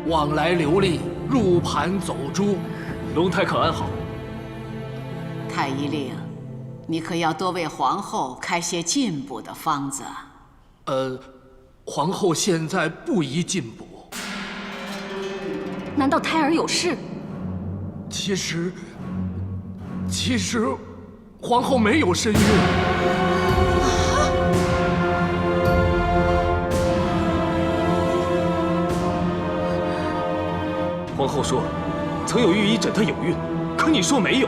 往来流利，入盘走珠。龙胎可安好？太医令，你可要多为皇后开些进补的方子。皇后现在不宜进补。难道胎儿有事？其实，皇后没有身孕。皇后说，曾有御医诊她有孕，可你说没有。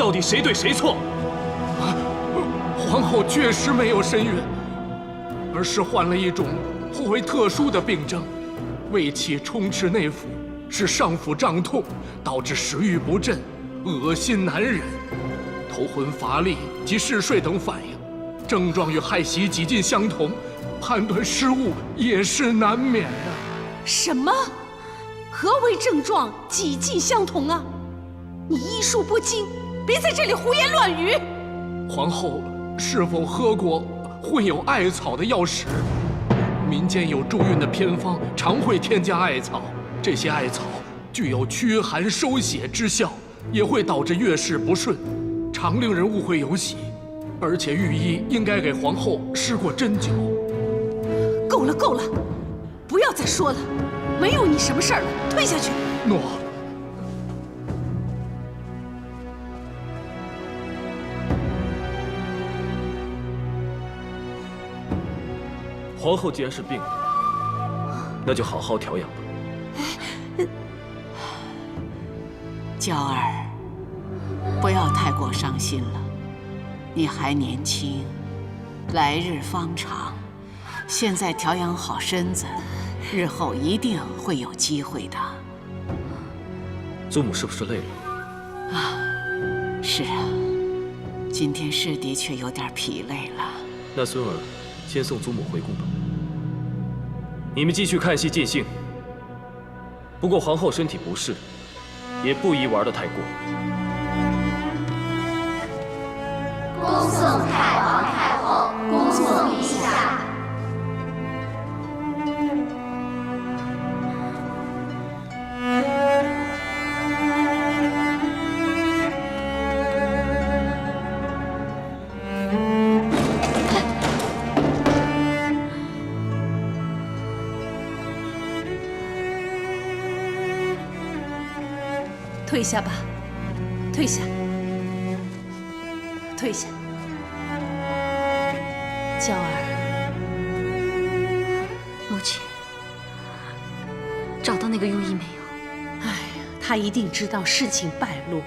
到底谁对谁错？皇后确实没有身孕，而是患了一种颇为特殊的病症，胃气充斥内腑，使上腹胀痛，导致食欲不振、恶心难忍、头昏乏力及嗜睡等反应，症状与害喜几近相同，判断失误也是难免的。什么？何为症状几近相同啊？你医术不精，别在这里胡言乱语。皇后是否喝过混有艾草的药食？民间有助孕的偏方，常会添加艾草。这些艾草具有驱寒收血之效，也会导致月事不顺，常令人误会有喜。而且御医应该给皇后施过针灸。够了，够了，不要再说了，没有你什么事儿了，退下去。诺。皇后既然是病了，那就好好调养吧。娇儿，不要太过伤心了，你还年轻，来日方长，现在调养好身子，日后一定会有机会的。祖母是不是累了？啊，是啊，今天是的确有点疲累了。那孙儿先送祖母回宫吧。你们继续看戏尽兴。不过皇后身体不适，也不宜玩得太过。恭送太皇太后，恭送陛下。退下吧，退下，退下。娇儿，母亲，找到那个庸医没有？哎呀，他一定知道事情败露，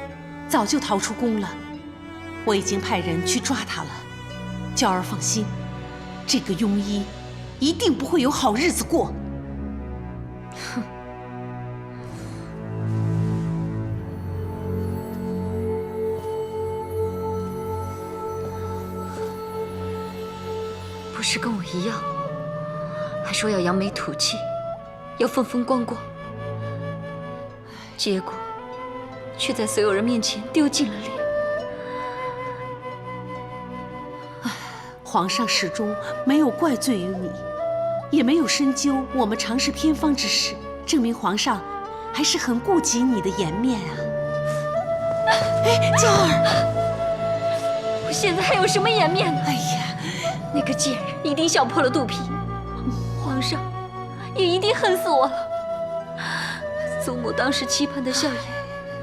早就逃出宫了。我已经派人去抓他了。娇儿放心，这个庸医一定不会有好日子过。哼。不是跟我一样，还说要扬眉吐气，要风风光光，结果却在所有人面前丢尽了脸。皇上始终没有怪罪于你，也没有深究我们常试偏方之事，证明皇上还是很顾及你的颜面啊。哎，娇儿，我现在还有什么颜面呢？哎呀！那个贱人一定笑破了肚皮，皇上也一定恨死我了。祖母当时期盼的笑颜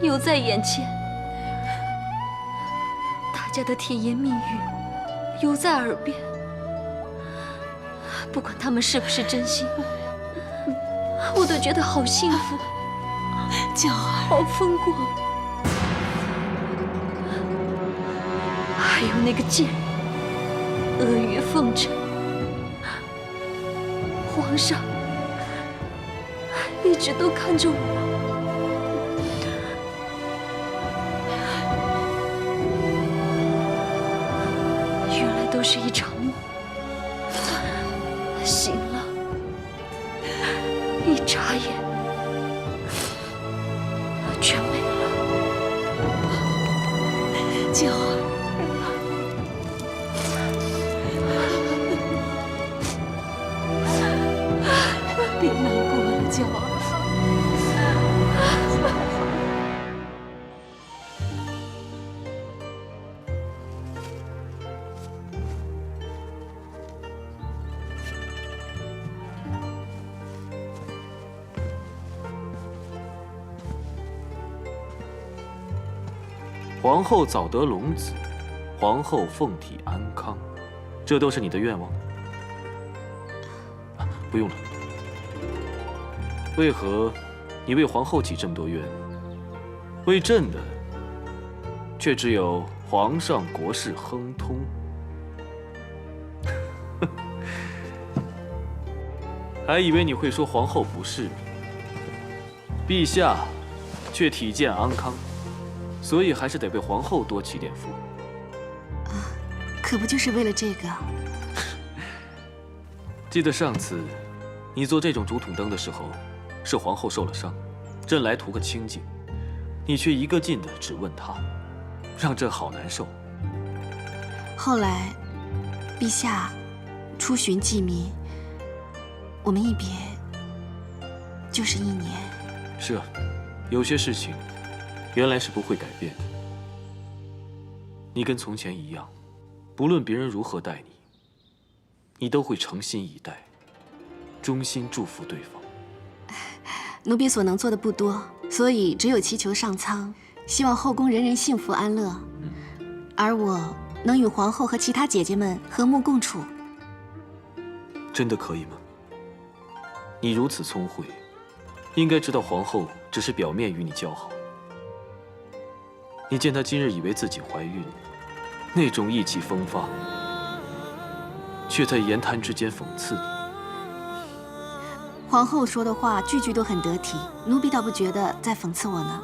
犹在眼前，大家的甜言蜜语犹在耳边。不管他们是不是真心，我都觉得好幸福，娇儿，好风光。还有那个贱人，阿谀奉承，皇上一直都看着我，原来都是一场梦。醒了，一眨眼，全没了。娇儿。别难过了，娇儿。皇后早得龙子，皇后凤体安康，这都是你的愿望？不用了。为何你为皇后起这么多愿？为朕的，却只有皇上国事亨通。还以为你会说皇后不是，陛下却体健安康，所以还是得为皇后多祈点福。可不就是为了这个？记得上次你做这种竹筒灯的时候，是皇后受了伤，朕来图个清静，你却一个劲的只问她，让朕好难受。后来，陛下出巡济民，我们一别就是1年。是啊，有些事情原来是不会改变的。你跟从前一样，不论别人如何待你，你都会诚心以待，衷心祝福对方。奴婢所能做的不多，所以只有祈求上苍，希望后宫人人幸福安乐，而我能与皇后和其他姐姐们和睦共处。真的可以吗？你如此聪慧，应该知道皇后只是表面与你交好。你见她今日以为自己怀孕，那种意气风发，却在言谈之间讽刺你。皇后说的话句句都很得体，奴婢倒不觉得在讽刺我呢。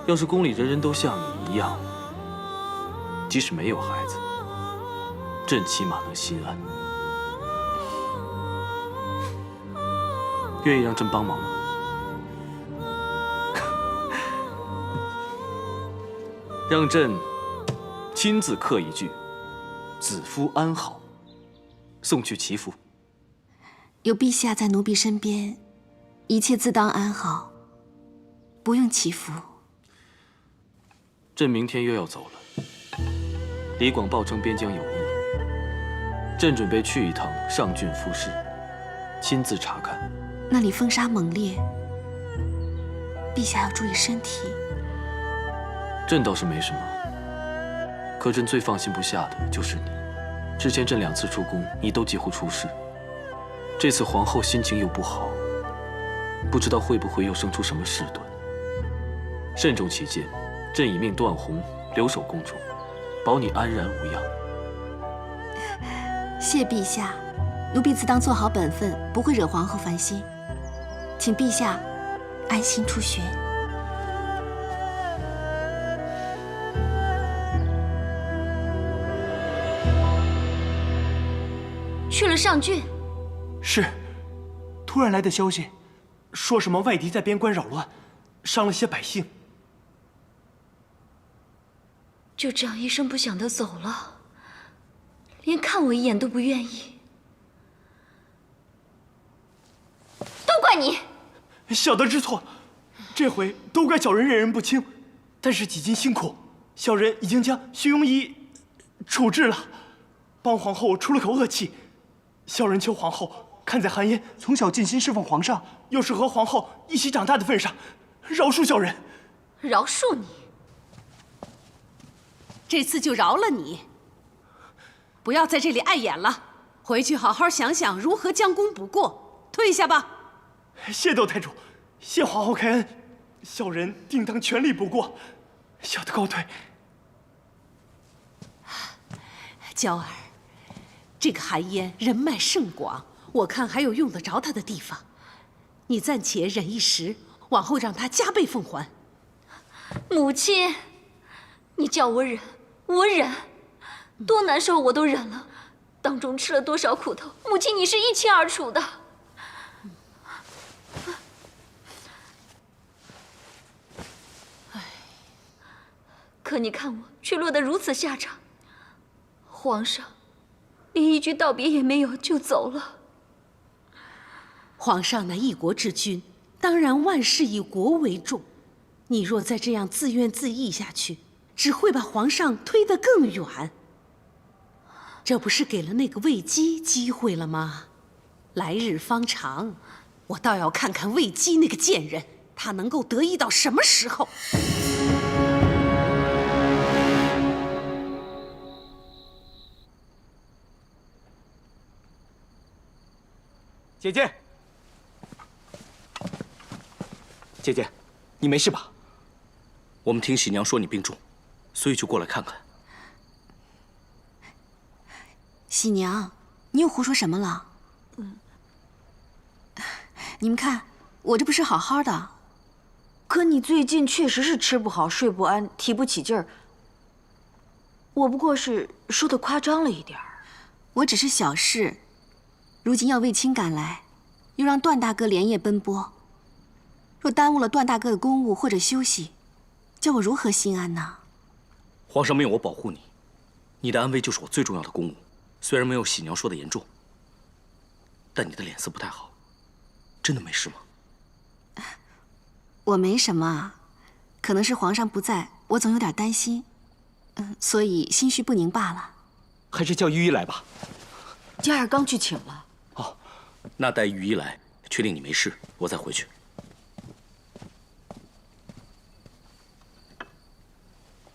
要是宫里人人都像你一样，即使没有孩子，朕起码能心安。愿意让朕帮忙吗？让朕亲自刻一句“子夫安好”，送去祈福。有陛下在奴婢身边，一切自当安好，不用祈福。朕明天又要走了。李广报称边疆有异，朕准备去一趟上郡复试，亲自查看。那里风沙猛烈，陛下要注意身体。朕倒是没什么，可朕最放心不下的就是你。之前朕2次出宫，你都几乎出事。这次皇后心情又不好，不知道会不会又生出什么事端。慎重起见，朕已命段宏留守宫中，保你安然无恙。谢陛下，奴婢自当做好本分，不会惹皇后烦心。请陛下安心出巡。去了上郡。是，突然来的消息，说什么外敌在边关扰乱，伤了些百姓。就这样一声不响的走了，连看我一眼都不愿意。都怪你！小的知错，这回都怪小人认人不清。但是几经辛苦，小人已经将徐庸医处置了，帮皇后出了口恶气。小人求皇后看在韩嫣从小尽心侍奉皇上，又是和皇后一起长大的份上，饶恕小人。饶恕你？这次就饶了你，不要在这里碍眼了，回去好好想想如何将功补过。退下吧。谢窦太主，谢皇后开恩，小人定当全力补过。小的告退。娇儿，这个韩嫣人脉甚广，我看还有用得着她的地方。你暂且忍一时，往后让她加倍奉还。母亲，你叫我忍，我忍，多难受我都忍了，当中吃了多少苦头，母亲你是一清二楚的。可你看我却落得如此下场，皇上连一句道别也没有就走了。皇上乃一国之君，当然万事以国为重。你若再这样自怨自艾下去，只会把皇上推得更远。这不是给了那个魏姬机会了吗？来日方长，我倒要看看魏姬那个贱人，她能够得意到什么时候。姐姐，姐姐，你没事吧？我们听喜娘说你病重，所以就过来看看。喜娘，你又胡说什么了？你们看，我这不是好好的。可你最近确实是吃不好、睡不安、提不起劲儿。我不过是说的夸张了一点儿。我只是小事，如今要卫青赶来，又让段大哥连夜奔波，若耽误了段大哥的公务或者休息，叫我如何心安呢？皇上命我保护你，你的安危就是我最重要的公务。虽然没有喜娘说的严重，但你的脸色不太好，真的没事吗？我没什么，可能是皇上不在，我总有点担心，所以心绪不宁罢了。还是叫御医来吧。嘉儿刚去请了。哦，那待御医来，确定你没事，我再回去。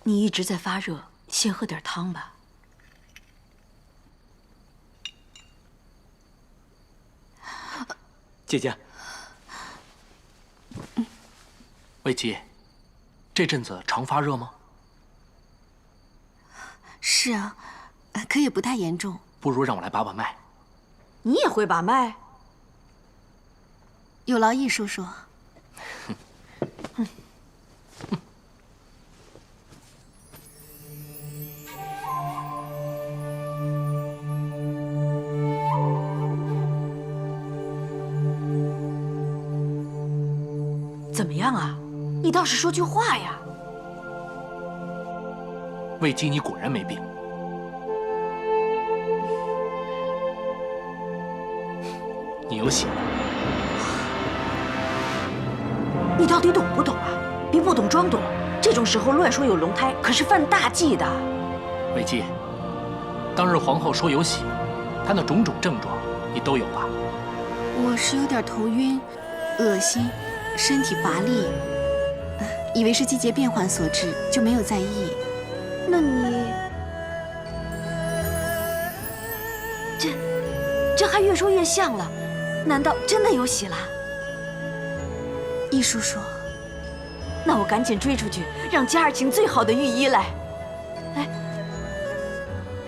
你一直在发热，先喝点汤吧。姐姐，魏姬，这阵子常发热吗？是啊，可也不太严重。不如让我来把把脉。你也会把脉？有劳易叔叔。怎么样啊？你倒是说句话呀！魏姬，你果然没病。你有喜了。你到底懂不懂啊？别不懂装懂，这种时候乱说有龙胎，可是犯大忌的。魏姬，当日皇后说有喜，她那种种症状你都有吧？我是有点头晕、恶心。身体乏力，以为是季节变换所致，就没有在意。那你这还越说越像了，难道真的有喜了？易叔叔，那我赶紧追出去，让嘉儿请最好的御医来。哎，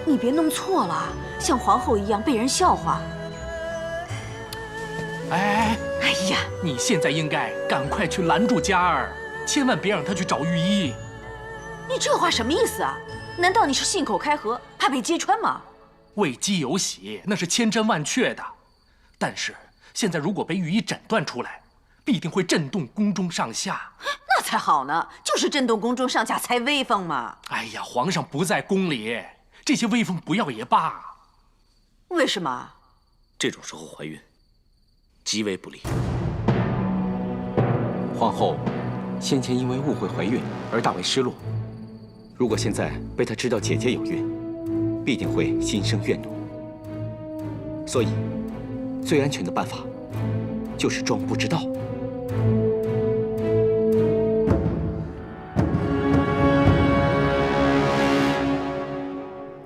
你别弄错了，像皇后一样被人笑话。哎呀，你现在应该赶快去拦住嘉儿，千万别让她去找御医。你这话什么意思啊？难道你是信口开河，怕被揭穿吗？魏姬有喜，那是千真万确的，但是现在如果被御医诊断出来，必定会震动宫中上下。那才好呢，就是震动宫中上下才威风嘛。哎呀，皇上不在宫里，这些威风不要也罢。为什么？这种时候怀孕极为不利。皇后先前因为误会怀孕而大为失落，如果现在被她知道姐姐有孕，必定会心生怨怒。所以，最安全的办法就是装不知道。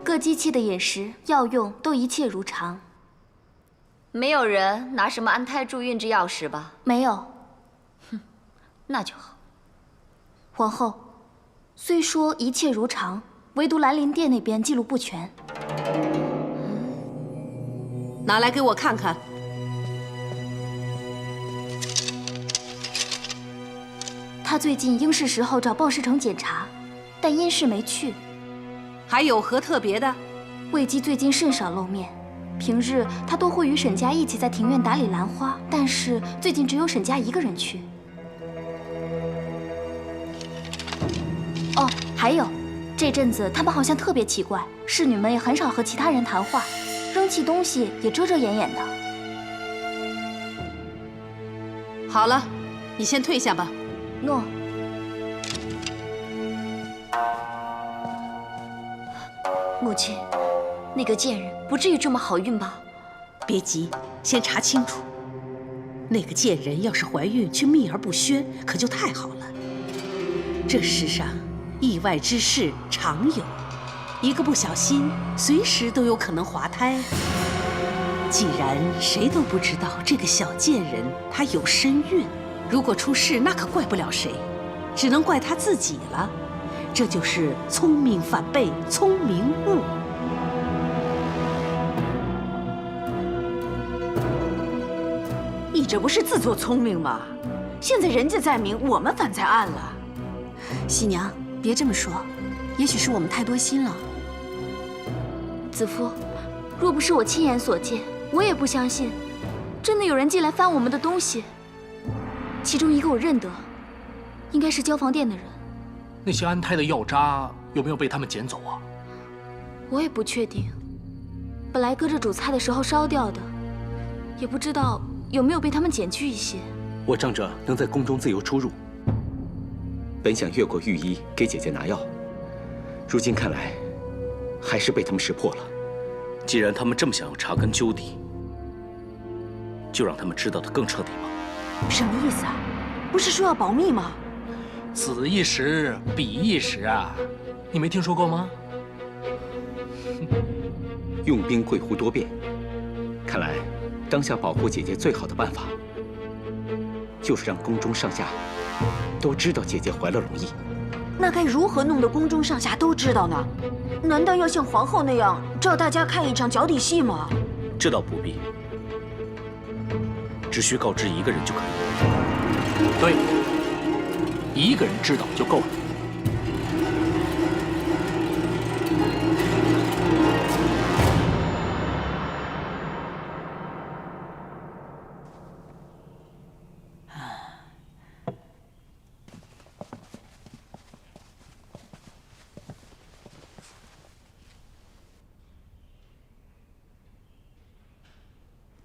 各机器的饮食、药用都一切如常。没有人拿什么安胎助孕之药食吧？没有。哼，那就好。皇后，虽说一切如常，唯独兰陵殿那边记录不全。拿来给我看看。他最近应是时候找鲍世成检查，但因事没去。还有何特别的？魏姬最近甚少露面。平日他都会与沈家一起在庭院打理兰花，但是最近只有沈家一个人去。哦，还有，这阵子他们好像特别奇怪，侍女们也很少和其他人谈话，扔弃东西也遮遮掩掩的。好了，你先退下吧。诺。母亲。那个贱人不至于这么好运吧？别急，先查清楚。那个贱人要是怀孕却秘而不宣，可就太好了。这世上意外之事常有，一个不小心，随时都有可能滑胎。既然谁都不知道这个小贱人她有身孕，如果出事，那可怪不了谁。只能怪他自己了。这就是聪明反被聪明误。你这不是自作聪明吗？现在人家在明，我们反在暗了。喜娘，别这么说，也许是我们太多心了。子夫，若不是我亲眼所见，我也不相信，真的有人进来翻我们的东西。其中一个我认得，应该是交房店的人。那些安胎的药渣有没有被他们捡走啊？我也不确定，本来搁着煮菜的时候烧掉的，也不知道有没有被他们捡去一些。我仗着能在宫中自由出入，本想越过御医给姐姐拿药，如今看来，还是被他们识破了。既然他们这么想要查根究底，就让他们知道的更彻底吧。什么意思啊？不是说要保密吗？此一时，彼一时啊，你没听说过吗？用兵贵乎多变，看来当下保护姐姐最好的办法，就是让宫中上下都知道姐姐怀了龙缨。那该如何弄得宫中上下都知道呢？难道要像皇后那样照大家看一场脚底戏吗？这倒不必，只需告知一个人就可以了。对，一个人知道就够了。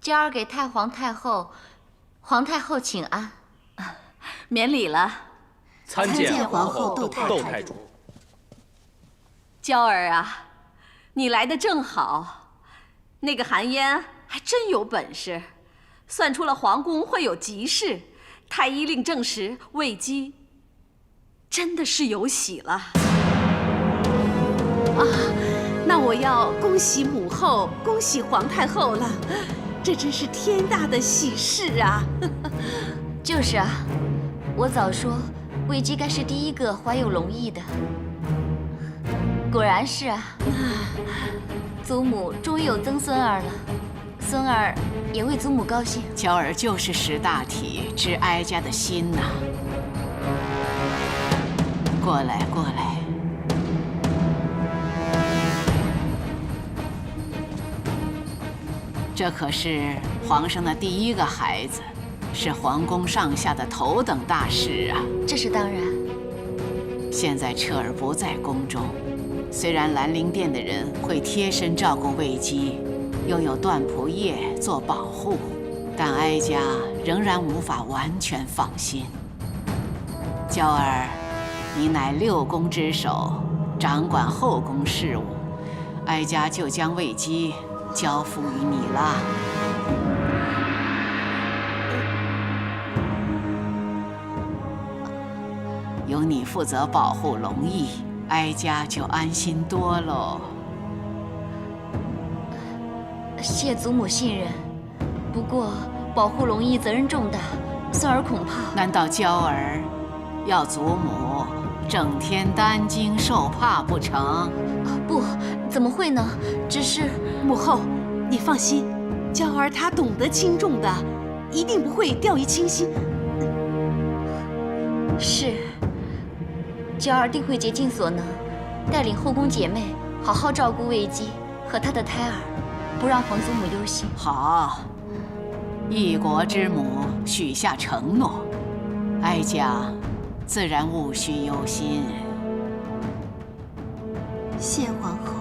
娇儿给太皇太后、皇太后请安。免礼了。参见皇后窦太主。娇儿啊，你来的正好。那个韩嫣还真有本事，算出了皇宫会有急事。太医令证实，魏姬真的是有喜了。啊，那我要恭喜母后，恭喜皇太后了。这真是天大的喜事啊！就是啊，我早说魏姬该是第一个怀有龙缨的，果然是啊。祖母终于有曾孙儿了，孙儿也为祖母高兴。娇儿就是识大体，知哀家的心呐。过来，过来。这可是皇上的第一个孩子，是皇宫上下的头等大事啊！这是当然。现在彻儿不在宫中，虽然兰陵殿的人会贴身照顾魏姬，又有段仆夜做保护，但哀家仍然无法完全放心。娇儿，你乃6宫之首，掌管后宫事务，哀家就将魏姬交付于你了。由你负责保护龙缨，哀家就安心多喽。谢祖母信任，不过保护龙缨责任重大，孙儿恐怕……难道娇儿要祖母整天担惊受怕不成？不，怎么会呢？只是母后，你放心，娇儿她懂得轻重的，一定不会掉以轻心。是，娇儿定会竭尽所能，带领后宫姐妹好好照顾魏姬和她的胎儿，不让皇祖母忧心。好，一国之母许下承诺，哀家自然无需忧心。谢皇后。